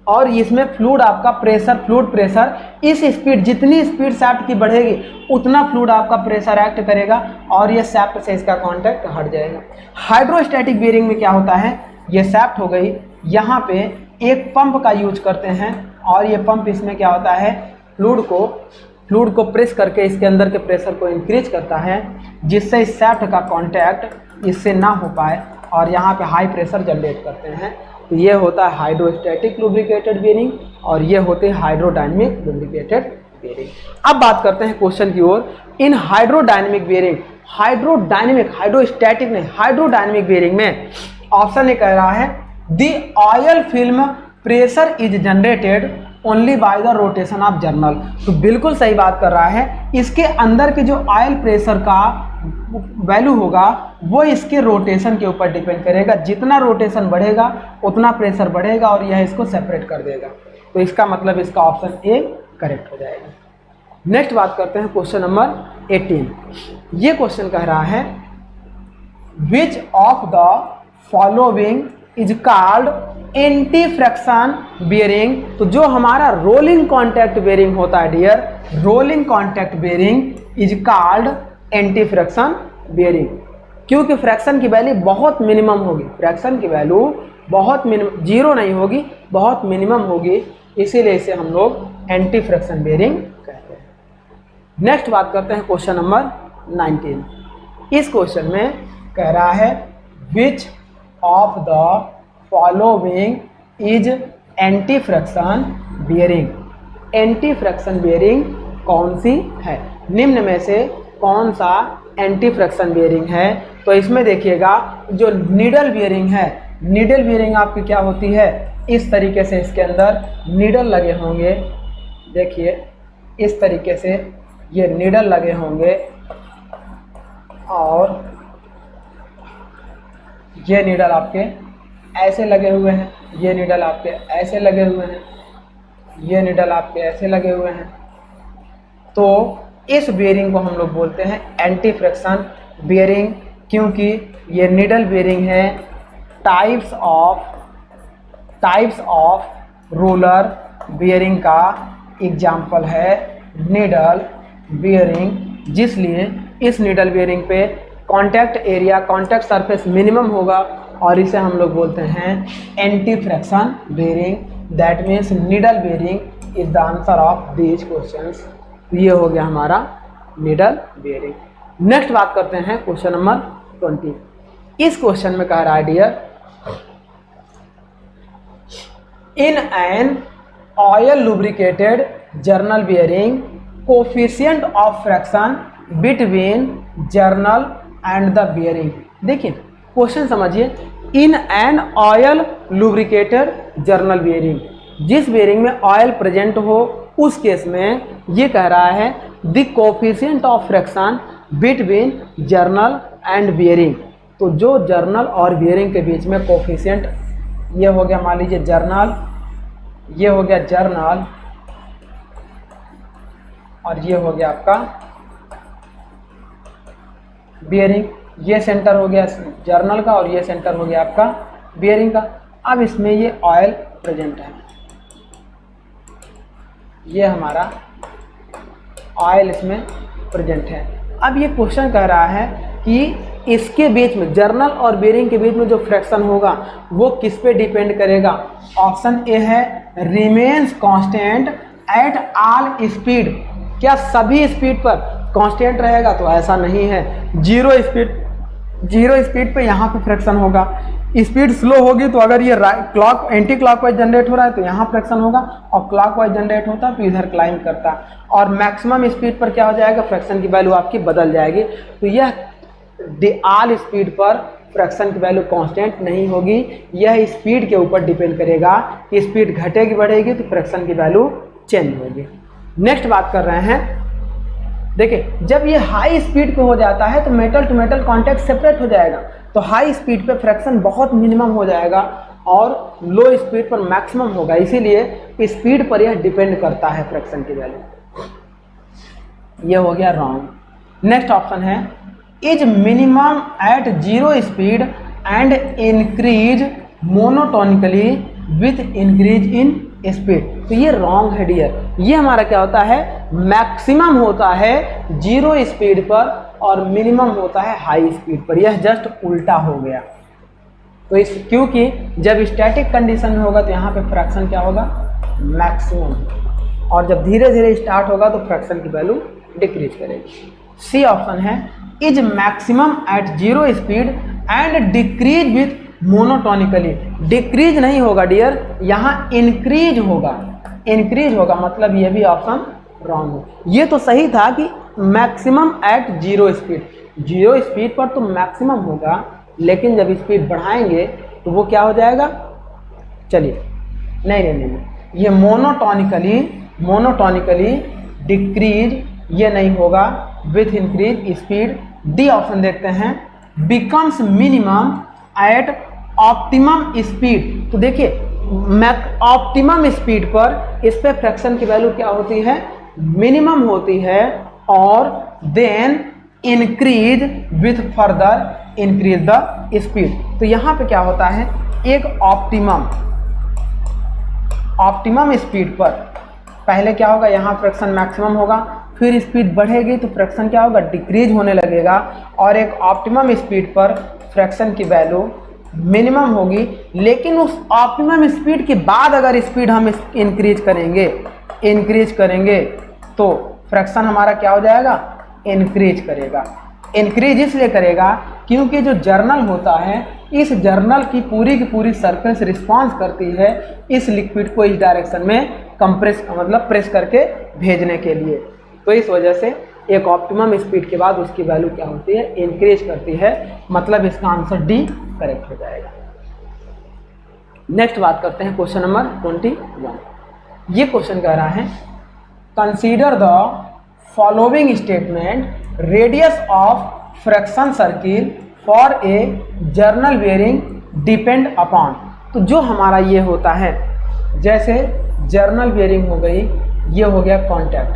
और इसमें फ्लूइड आपका प्रेशर, फ्लूइड प्रेशर इस स्पीड, जितनी स्पीड सैफ्ट की बढ़ेगी उतना फ्लूइड आपका प्रेशर एक्ट करेगा और ये सैफ्ट से इसका कांटेक्ट हट जाएगा। हाइड्रोस्टैटिक बेरिंग में क्या होता है? ये सैफ्ट हो गई, यहाँ पे एक पंप का यूज करते हैं, और ये पंप इसमें क्या होता है? फ्लूइड को प्रेस करके इसके अंदर के प्रेशर को इंक्रीज करता है, जिससे इस सैफ्ट का कांटेक्ट इससे ना हो पाए, और यहाँ पे हाई प्रेशर जनरेट करते हैं। तो ये होता है हाइड्रोस्टैटिक लुब्रिकेटेड बेरिंग, और ये होते हैं हाइड्रोडायनेमिक लुब्रिकेटेड बेरिंग। अब बात करते हैं क्वेश्चन की ओर। इन हाइड्रोडायनेमिक बेरिंग, हाइड्रोस्टैटिक नहीं, हाइड्रोडायनेमिक बेरिंग में ऑप्शन ये कह रहा है the oil film pressure is generated only by the rotation of journal. तो बिल्कुल सही बात कर रहा है। इसके अंदर के जो ऑयल प्रेशर का वैल्यू होगा वो इसके रोटेशन के ऊपर डिपेंड करेगा। जितना रोटेशन बढ़ेगा उतना प्रेशर बढ़ेगा, और यह इसको सेपरेट कर देगा। तो इसका मतलब इसका ऑप्शन ए करेक्ट हो जाएगा। नेक्स्ट बात करते हैं क्वेश्चन नंबर 18। ये क्वेश्चन कह रहा है which of the following is called anti friction bearing. तो जो हमारा रोलिंग कॉन्टैक्ट बेयरिंग होता है dear, rolling contact bearing is called anti friction bearing, क्योंकि फ्रैक्शन की वैल्यू बहुत मिनिमम होगी, फ्रैक्शन की वैल्यू बहुत मिनिमम, जीरो नहीं होगी, बहुत मिनिमम होगी, इसीलिए इसे हम लोग एंटी फ्रिक्शन बेयरिंग कहते हैं। नेक्स्ट बात करते हैं क्वेश्चन नंबर 19। इस क्वेश्चन में कह रहा है which of the following is anti friction bearing. Anti friction bearing कौन सी है, निम्न में से कौन सा एंटी फ्रिक्शन बेयरिंग है। तो इसमें देखिएगा जो नीडल बेयरिंग है, नीडल बेयरिंग आपकी क्या होती है, इस तरीके से इसके अंदर नीडल लगे होंगे, देखिए इस तरीके से ये नीडल लगे होंगे और ये नीडल आपके ऐसे लगे हुए हैं, ये नीडल आपके ऐसे लगे हुए हैं, ये नीडल आपके ऐसे लगे हुए हैं। तो इस बेयरिंग को हम लोग बोलते हैं एंटी फ्रिक्शन बेयरिंग, क्योंकि ये नीडल बेयरिंग है। टाइप्स ऑफ रोलर बेयरिंग का एग्जाम्पल है नीडल बेयरिंग, जिसलिए इस नीडल बेयरिंग पे contact area, contact surface minimum होगा और इसे हम लोग बोलते हैं anti friction bearing. That means needle bearing is the answer of these questions. ये हो गया हमारा नीडल बेयरिंग। नेक्स्ट बात करते हैं क्वेश्चन नंबर 20। इस क्वेश्चन में कह रहा है dear, in an oil lubricated journal bearing coefficient of fraction between journal and the bearing. देखिए क्वेश्चन समझिए, in an oil lubricated journal bearing, जिस बेयरिंग में ऑयल प्रेजेंट हो उस केस में ये कह रहा है the coefficient of fraction between journal and bearing. तो जो जर्नल और बेयरिंग के बीच में कोफिशिएंट, ये हो गया मान लीजिए जर्नल, ये हो गया जर्नल और ये हो गया आपका बेयरिंग। ये सेंटर हो गया जर्नल का और ये सेंटर हो गया आपका बेयरिंग का। अब इसमें ये ऑयल प्रेजेंट है, ये हमारा ऑयल इसमें प्रेजेंट है। अब ये क्वेश्चन कह रहा है कि इसके बीच में, जर्नल और बेयरिंग के बीच में जो फ्रैक्शन होगा वो किस पे डिपेंड करेगा। ऑप्शन ए है remains constant at all speed. क्या सभी स्पीड पर कांस्टेंट रहेगा? तो ऐसा नहीं है। जीरो स्पीड पे यहाँ पे फ्रैक्शन होगा। स्पीड स्लो होगी तो अगर ये क्लॉक एंटी क्लॉकवाइज जनरेट हो रहा है तो यहाँ फ्रैक्शन होगा, और क्लॉकवाइज जनरेट होता है तो इधर क्लाइंब करता, और मैक्सिमम स्पीड पर क्या हो जाएगा, फ्रैक्शन की वैल्यू आपकी बदल जाएगी। तो यह ऑल स्पीड पर फ्रैक्शन की वैल्यू कांस्टेंट नहीं होगी, यह स्पीड के ऊपर डिपेंड करेगा कि स्पीड घटेगी बढ़ेगी तो फ्रैक्शन की वैल्यू चेंज होगी। नेक्स्ट बात कर रहे हैं, देखिए जब ये हाई स्पीड पे हो जाता है तो metal to metal contact separate हो जाएगा, तो हाई स्पीड पे फ्रैक्शन बहुत मिनिमम हो जाएगा और लो स्पीड पर मैक्सिमम होगा, इसीलिए स्पीड पर यह डिपेंड करता है फ्रैक्शन की वैल्यू। ये हो गया रॉन्ग। नेक्स्ट ऑप्शन है is minimum at zero speed and increase monotonically with increase in speed. तो ये रॉन्ग है डियर। ये हमारा क्या होता है, मैक्सिमम होता है जीरो स्पीड पर और मिनिमम होता है हाई स्पीड पर। यह जस्ट उल्टा हो गया। तो इस क्योंकि जब स्टैटिक कंडीशन में होगा तो यहाँ पे फ्रैक्शन क्या होगा, मैक्सिमम, और जब धीरे धीरे स्टार्ट होगा तो फ्रैक्शन की वैल्यू डिक्रीज करेगी। सी ऑप्शन है is maximum at zero speed and decrease with monotonically. Decrease नहीं होगा डियर, यहाँ इंक्रीज होगा। इंक्रीज होगा मतलब ये भी ऑप्शन रॉन्ग है। ये तो सही था कि maximum at zero speed, zero speed पर तो मैक्सिमम होगा, लेकिन जब स्पीड बढ़ाएंगे तो वो क्या हो जाएगा, चलिए नहीं, ये मोनोटोनिकली डिक्रीज ये नहीं होगा, with increase speed. D option देखते हैं, becomes minimum at optimum speed. तो देखिए ऑप्टिमम स्पीड पर इस पे फ्रैक्शन की वैल्यू क्या होती है, मिनिमम होती है, और then increase with further increase the speed. तो यहाँ पे क्या होता है, एक ऑप्टिमम स्पीड पर, पहले क्या होगा, यहाँ फ्रैक्शन मैक्सिमम होगा, फिर स्पीड बढ़ेगी तो फ्रैक्शन क्या होगा, डिक्रीज होने लगेगा, और एक ऑप्टिमम स्पीड पर फ्रैक्शन की वैल्यू मिनिमम होगी। लेकिन उस ऑप्टिमम स्पीड के बाद अगर स्पीड हम इंक्रीज करेंगे तो फ्रैक्शन हमारा क्या हो जाएगा, इंक्रीज करेगा। इंक्रीज इसलिए करेगा क्योंकि जो जर्नल होता है, इस जर्नल की पूरी सरफेस रिस्पॉन्स करती है इस लिक्विड को इस डायरेक्शन में कंप्रेस मतलब प्रेस करके भेजने के लिए। तो इस वजह से एक ऑप्टिमम स्पीड के बाद उसकी वैल्यू क्या होती है, इंक्रीज करती है। मतलब इसका आंसर डी करेक्ट हो जाएगा। नेक्स्ट बात करते हैं क्वेश्चन नंबर 21। ये क्वेश्चन कह रहा है consider the following statement, radius of fraction circle for a journal bearing depend upon. तो जो हमारा ये होता है, जैसे जर्नल बेयरिंग हो गई, ये हो गया कॉन्टैक्ट,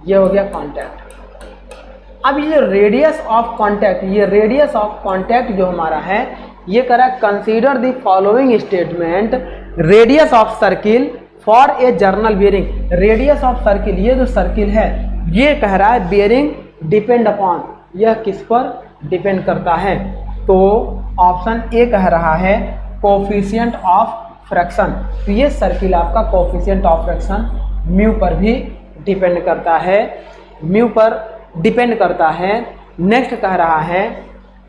ये हो गया कॉन्टैक्ट। अब ये रेडियस ऑफ कॉन्टैक्ट, ये रेडियस ऑफ कॉन्टैक्ट जो हमारा है, ये कह रहा है consider the following statement, radius of circle for a journal bearing. Radius of circle, ये जो सर्किल है ये कह रहा है बेयरिंग डिपेंड अपॉन, यह किस पर डिपेंड करता है। तो ऑप्शन ए कह रहा है कोफिशिएंट ऑफ फ्रैक्शन। तो ये सर्किल आपका कोफिशिएंट ऑफ फ्रैक्शन म्यू पर भी डिपेंड करता है, म्यू पर डिपेंड करता है। नेक्स्ट कह रहा है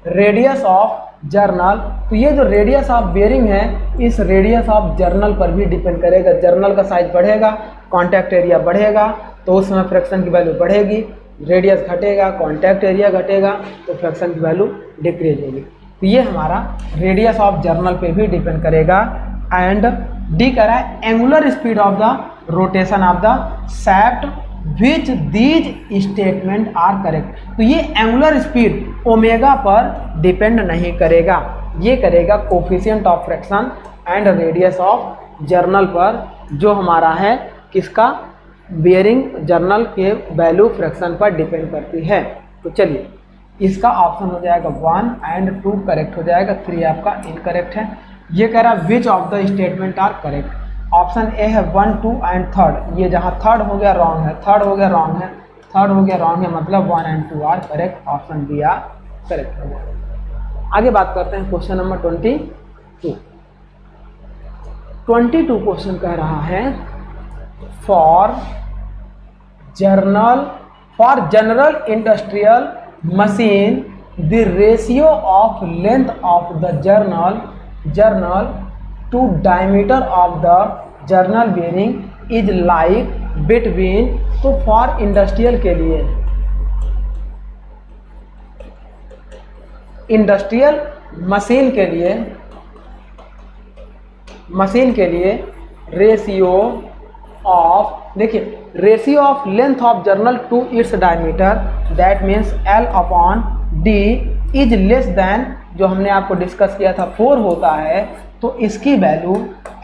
रेडियस ऑफ जर्नल। तो ये जो रेडियस ऑफ बेयरिंग है, इस रेडियस ऑफ जर्नल पर भी डिपेंड करेगा। जर्नल का साइज बढ़ेगा, कॉन्टैक्ट एरिया बढ़ेगा, तो उस समय फ्रैक्शन की वैल्यू बढ़ेगी। रेडियस घटेगा, कॉन्टैक्ट एरिया घटेगा, तो फ्रैक्शन की वैल्यू डिक्रीज होगी। तो ये हमारा रेडियस ऑफ जर्नल पे भी डिपेंड करेगा। एंड डी कह रहा है angular speed of the rotation of the shaft which these statement are correct. तो ये एंगुलर स्पीड ओमेगा पर डिपेंड नहीं करेगा, ये करेगा coefficient of fraction and radius of journal पर, जो हमारा है किसका, बेयरिंग जर्नल के वैल्यू फ्रैक्शन पर डिपेंड करती है। तो चलिए इसका ऑप्शन हो जाएगा 1 एंड 2 करेक्ट हो जाएगा, 3 आपका इनकरेक्ट है। ये कह रहा है which of the statement are correct. Option A है 1, 2 एंड 3। ये जहाँ 3rd हो गया रॉन्ग है, 3rd हो गया रॉन्ग है, 3rd हो गया रॉन्ग है, मतलब 1 and 2 are correct, option B are correct हो जाएगा। आगे बात करते हैं क्वेश्चन नंबर 22। 22 क्वेश्चन कह रहा है for general industrial machine the ratio of length of the journal to diameter of the journal bearing is like between. तो फॉर इंडस्ट्रियल के लिए, इंडस्ट्रियल मशीन के लिए रेशियो ऑफ, देखिए ratio of length of journal to its diameter, that means L upon D is less than, जो हमने आपको discuss किया था 4 होता है, तो इसकी value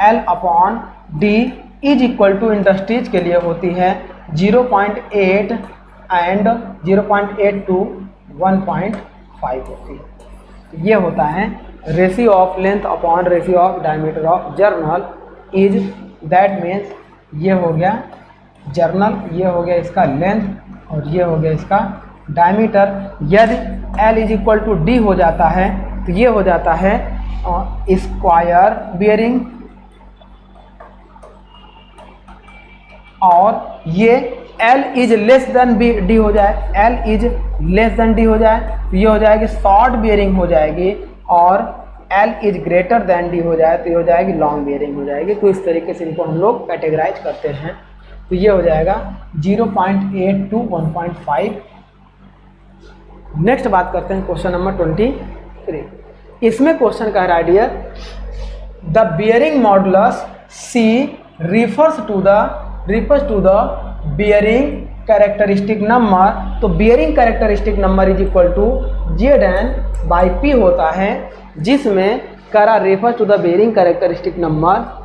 L upon D is equal to industries के लिए होती है 0.8 एंड 0.8 टू 1.5 होती है। ये होता है ratio of length upon ratio of diameter of journal is, that means ये हो गया जर्नल, ये हो गया इसका लेंथ और ये हो गया इसका डायमीटर। यदि L is equal to D हो जाता है तो ये हो जाता है स्क्वायर बेयरिंग, और ये L is less then D हो जाए, L is less then D हो जाए तो ये हो जाएगी शॉर्ट बेयरिंग हो जाएगी, और L is greater than D हो जाए तो ये हो जाएगी लॉन्ग बेयरिंग हो जाएगी। तो इस तरीके से इनको हम लोग कैटेगराइज करते हैं। तो ये हो जाएगा 0.8 टू 1.5। नेक्स्ट बात करते हैं क्वेश्चन नंबर 23। इसमें क्वेश्चन कह रहा है dear the bearing modulus C refers to the bearing characteristic number. तो bearing characteristic number is equal to Zn/P होता है, जिसमें करा refer to the bearing characteristic number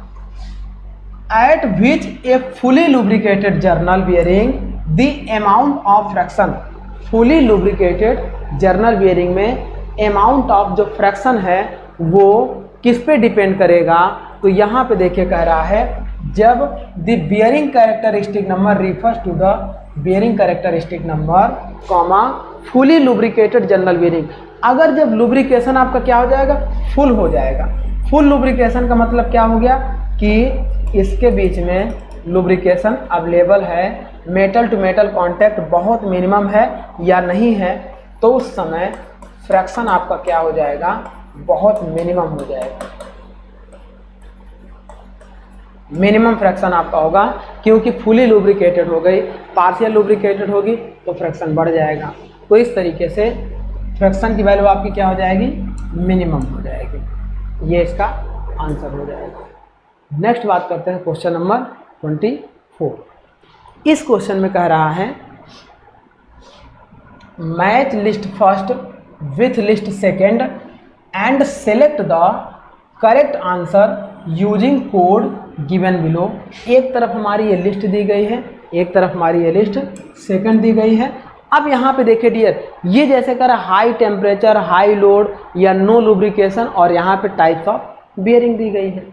at which a fully lubricated journal bearing the amount of fraction. Fully lubricated journal bearing में amount of जो fraction है वो किस पे डिपेंड करेगा, तो यहाँ पे देखिए कह रहा है जब the bearing characteristic number refers to the bearing characteristic number comma fully lubricated journal bearing. अगर जब लुब्रिकेशन आपका क्या हो जाएगा, फुल हो जाएगा। फुल लुब्रिकेशन का मतलब क्या हो गया कि इसके बीच में लुब्रिकेशन अवेलेबल है, मेटल टू मेटल कांटेक्ट बहुत मिनिमम है या नहीं है, तो उस समय फ्रैक्शन आपका क्या हो जाएगा, बहुत मिनिमम हो जाएगा। मिनिमम फ्रैक्शन आपका होगा क्योंकि फुली लुब्रिकेटेड हो गई, पार्शियल लुब्रिकेटेड होगी तो फ्रैक्शन बढ़ जाएगा। तो इस तरीके से फ्रैक्शन की वैल्यू आपकी क्या हो जाएगी, मिनिमम हो जाएगी। ये इसका आंसर हो जाएगा। नेक्स्ट बात करते हैं क्वेश्चन नंबर 24। इस क्वेश्चन में कह रहा है match list first with list second and select the correct answer using code given below. एक तरफ हमारी ये लिस्ट दी गई है, एक तरफ हमारी ये लिस्ट सेकंड दी गई है। अब यहाँ पे देखिए डियर, ये जैसे कर हाई टेम्परेचर, हाई लोड या नो लुब्रिकेशन, और यहाँ पे टाइप्स ऑफ बियरिंग दी गई है।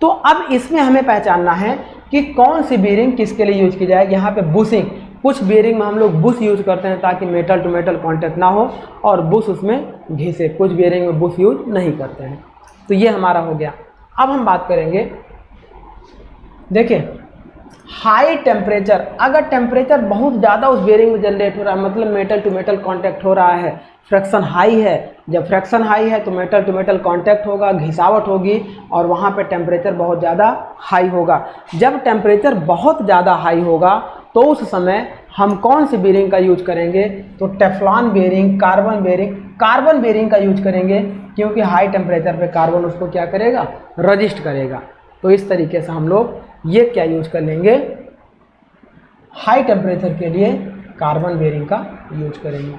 तो अब इसमें हमें पहचानना है कि कौन सी बियरिंग किसके लिए यूज की जाएगी। यहाँ पे बुशिंग, कुछ बियरिंग में हम लोग बुश यूज करते हैं ताकि मेटल टू मेटल कॉन्टैक्ट ना हो और बुश उसमें घिसे, कुछ बियरिंग में बुश यूज नहीं करते हैं। तो ये हमारा हो गया। अब हम बात करेंगे, देखिए हाई टेम्परेचर, अगर टेम्परेचर बहुत ज़्यादा उस बेयरिंग में जनरेट हो रहा है, मतलब मेटल टू मेटल कांटेक्ट हो रहा है, फ्रैक्शन हाई है। जब फ्रैक्शन हाई है तो मेटल टू मेटल कांटेक्ट होगा, घिसावट होगी और वहाँ पे टेम्परेचर बहुत ज़्यादा हाई होगा। जब टेम्परेचर बहुत ज़्यादा हाई होगा तो उस समय हम कौन सी बेयरिंग का यूज करेंगे, तो टेफ्लॉन बेयरिंग, कार्बन बेयरिंग का यूज करेंगे, क्योंकि हाई टेम्परेचर पे कार्बन उसको क्या करेगा, रजिस्ट करेगा। तो इस तरीके से हम लोग ये क्या यूज कर लेंगे, हाई टेम्परेचर के लिए कार्बन बेयरिंग का यूज करेंगे,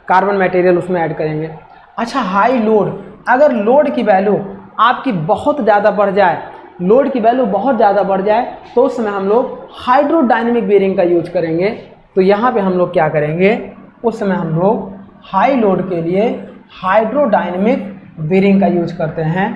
कार्बन मटेरियल उसमें ऐड करेंगे। अच्छा, हाई लोड, अगर लोड की वैल्यू आपकी बहुत ज़्यादा बढ़ जाए, लोड की वैल्यू बहुत ज़्यादा बढ़ जाए तो उस समय हम लोग हाइड्रोडायनेमिक बेयरिंग का यूज करेंगे। तो यहाँ पे हम लोग क्या करेंगे, उस समय हम लोग हाई लोड के लिए हाइड्रोडायनेमिक बेयरिंग का यूज करते हैं।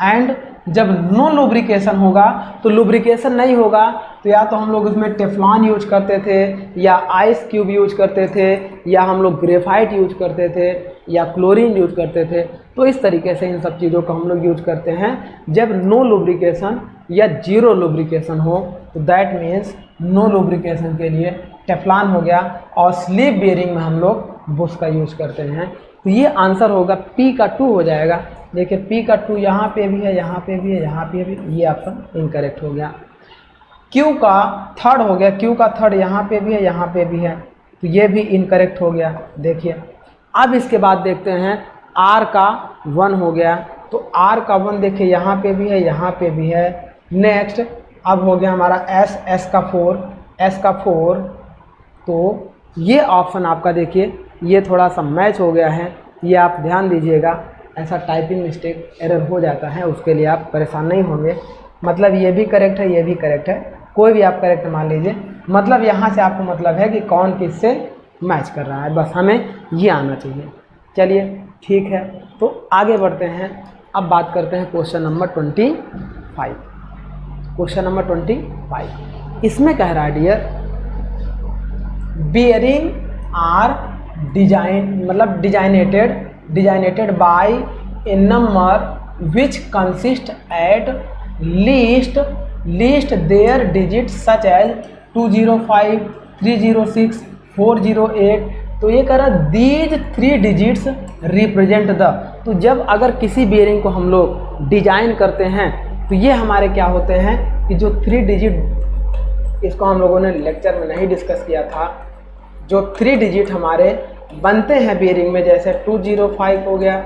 एंड जब नो लुब्रिकेशन होगा, तो लुब्रिकेशन नहीं होगा तो या तो हम लोग उसमें टेफ्लॉन यूज करते थे, या आइस क्यूब यूज करते थे, या हम लोग ग्रेफाइट यूज करते थे, या क्लोरीन यूज करते थे। तो इस तरीके से इन सब चीज़ों को हम लोग यूज करते हैं जब नो लुब्रिकेशन या जीरो लुब्रिकेशन हो। तो दैट मीन्स नो लुब्रिकेशन के लिए टेफ्लॉन हो गया, और स्लीप बेयरिंग में हम लोग बुश का यूज करते हैं। तो ये आंसर होगा पी का 2 हो जाएगा। देखिए पी का 2 यहाँ पे भी है, यहाँ पे भी है, यहाँ पे भी, ये आपका इनकरेक्ट हो गया। क्यू का 3rd हो गया, क्यू का 3rd यहाँ पे भी है, यहाँ पे भी है, तो ये भी इनकरेक्ट हो गया। देखिए अब इसके बाद देखते हैं आर का 1 हो गया, तो आर का 1 देखिए यहाँ पे भी है, यहाँ पे भी है। नेक्स्ट अब हो गया हमारा एस, एस का 4, तो ये ऑप्शन आपका देखिए ये थोड़ा सा मैच हो गया है, ये आप ध्यान दीजिएगा। ऐसा टाइपिंग मिस्टेक एरर हो जाता है, उसके लिए आप परेशान नहीं होंगे। मतलब ये भी करेक्ट है, ये भी करेक्ट है, कोई भी आप करेक्ट मान लीजिए। मतलब यहाँ से आपको मतलब है कि कौन किससे मैच कर रहा है, बस हमें ये आना चाहिए। चलिए ठीक है, तो आगे बढ़ते हैं। अब बात करते हैं क्वेश्चन नंबर 25। क्वेश्चन नंबर 25 इसमें कह रहा है dear, bearing are designated by a number which consist at least three digit such as 205, 306, 408। तो ये कह रहा दीज 3 डिजिट्स रिप्रेजेंट द। तो जब अगर किसी बेयरिंग को हम लोग डिजाइन करते हैं तो ये हमारे क्या होते हैं कि जो 3 डिजिट, इसको हम लोगों ने लेक्चर में नहीं डिस्कस किया था, जो 3 डिजिट हमारे बनते हैं बेयरिंग में, जैसे 205 हो गया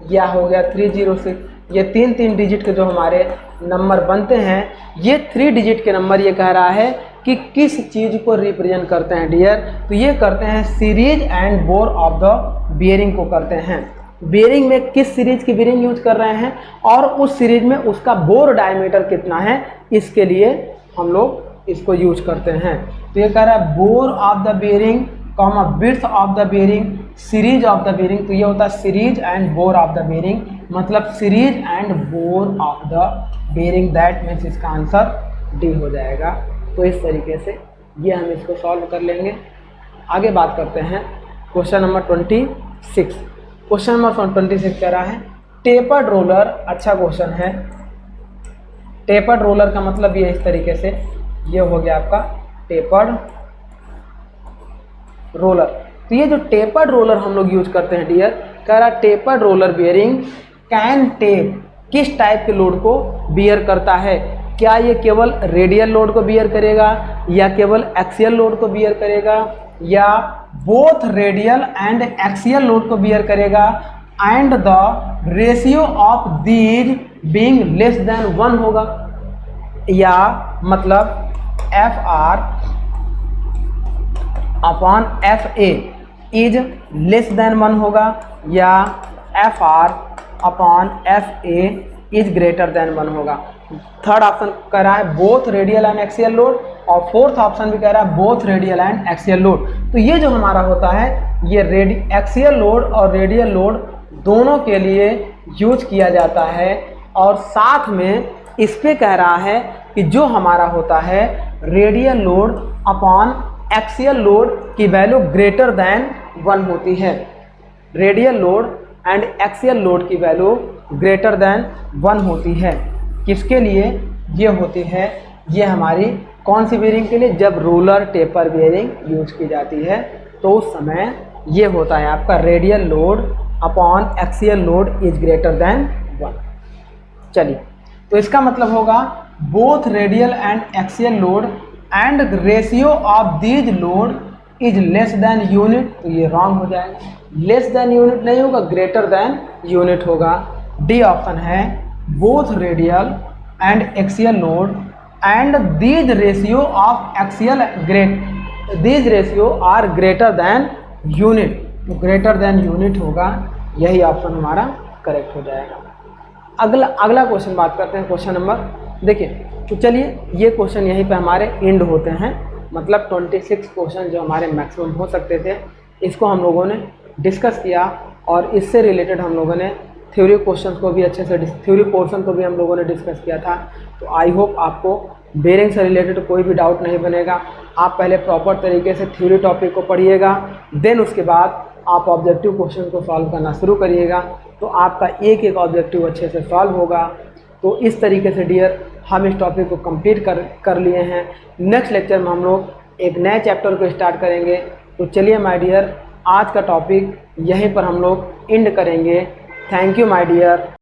या हो गया 306, ये 3 डिजिट के जो हमारे नंबर बनते हैं, ये 3 डिजिट के नंबर ये कह रहा है कि किस चीज़ को रिप्रेजेंट करते हैं डियर। तो ये करते हैं series and bore of the bearing को करते हैं। बेयरिंग में किस सीरीज की बेयरिंग यूज कर रहे हैं और उस सीरीज में उसका बोर डायमीटर कितना है, इसके लिए हम लोग इसको यूज करते हैं। तो ये कह रहा है bore of the bearing, width of the bearing series of the bearing, तो ये होता है series and bore of the bearing, मतलब series and bore of the bearing, that means इसका आंसर डी हो जाएगा। तो इस तरीके से ये हम इसको सॉल्व कर लेंगे। आगे बात करते हैं क्वेश्चन नंबर 26। क्वेश्चन नंबर 26 कह रहा है टेपर्ड रोलर, अच्छा क्वेश्चन है। टेपर्ड रोलर का मतलब ये इस तरीके से, ये हो गया आपका टेपर्ड रोलर। तो ये जो टेपर्ड रोलर हम लोग यूज करते हैं डियर, कह रहा tapered roller bearing can tape, किस टाइप के लोड को बियर करता है? क्या ये केवल रेडियल लोड को बियर करेगा, या केवल एक्सियल लोड को बियर करेगा, या both radial and axial load को बियर करेगा, and the ratio of these being less than 1 होगा, या मतलब F R upon F A is less then 1 होगा, या F R upon F A is greater than 1 होगा। थर्ड ऑप्शन कह रहा है both radial and axial load, और फोर्थ ऑप्शन भी कह रहा है both radial and axial load. तो ये जो हमारा होता है ये एक्सियल लोड और रेडियल लोड दोनों के लिए यूज किया जाता है, और साथ में इस पे कह रहा है कि जो हमारा होता है radial load upon axial load की वैल्यू ग्रेटर देन 1 होती है। Radial load and axial load की वैल्यू ग्रेटर देन 1 होती है। किसके लिए ये होती है? ये हमारी कौन सी बेरिंग के लिए? जब रोलर टेपर बेरिंग यूज की जाती है तो उस समय ये होता है आपका radial load upon axial load is greater than 1। चलिए, तो इसका मतलब होगा both radial and axial load and ratio of these load is less then unit, तो ये रॉन्ग हो जाएगा। लेस देन यूनिट नहीं होगा, ग्रेटर देन यूनिट होगा। डी ऑप्शन है both radial and axial load and these ratio of axial these ratio are greater than unit, तो greater than unit होगा, यही ऑप्शन हमारा करेक्ट हो जाएगा। अगला क्वेश्चन बात करते हैं, क्वेश्चन नंबर देखिए। तो चलिए, ये क्वेश्चन यहीं पे हमारे एंड होते हैं, मतलब 26 क्वेश्चन जो हमारे मैक्सिमम हो सकते थे इसको हम लोगों ने डिस्कस किया, और इससे रिलेटेड हम लोगों ने थ्योरी क्वेश्चंस को भी अच्छे से थ्योरी पोर्शन को भी हम लोगों ने डिस्कस किया था। तो आई होप आपको बेरिंग से रिलेटेड कोई भी डाउट नहीं बनेगा। आप पहले प्रॉपर तरीके से थ्योरी टॉपिक को पढ़िएगा, देन उसके बाद आप ऑब्जेक्टिव क्वेश्चन को सॉल्व करना शुरू करिएगा, तो आपका एक एक ऑब्जेक्टिव अच्छे से सॉल्व होगा। तो इस तरीके से डियर हम इस टॉपिक को कंप्लीट कर लिए हैं। नेक्स्ट लेक्चर में हम लोग एक नए चैप्टर को स्टार्ट करेंगे। तो चलिए माय डियर, आज का टॉपिक यहीं पर हम लोग एंड करेंगे। Thank you my dear.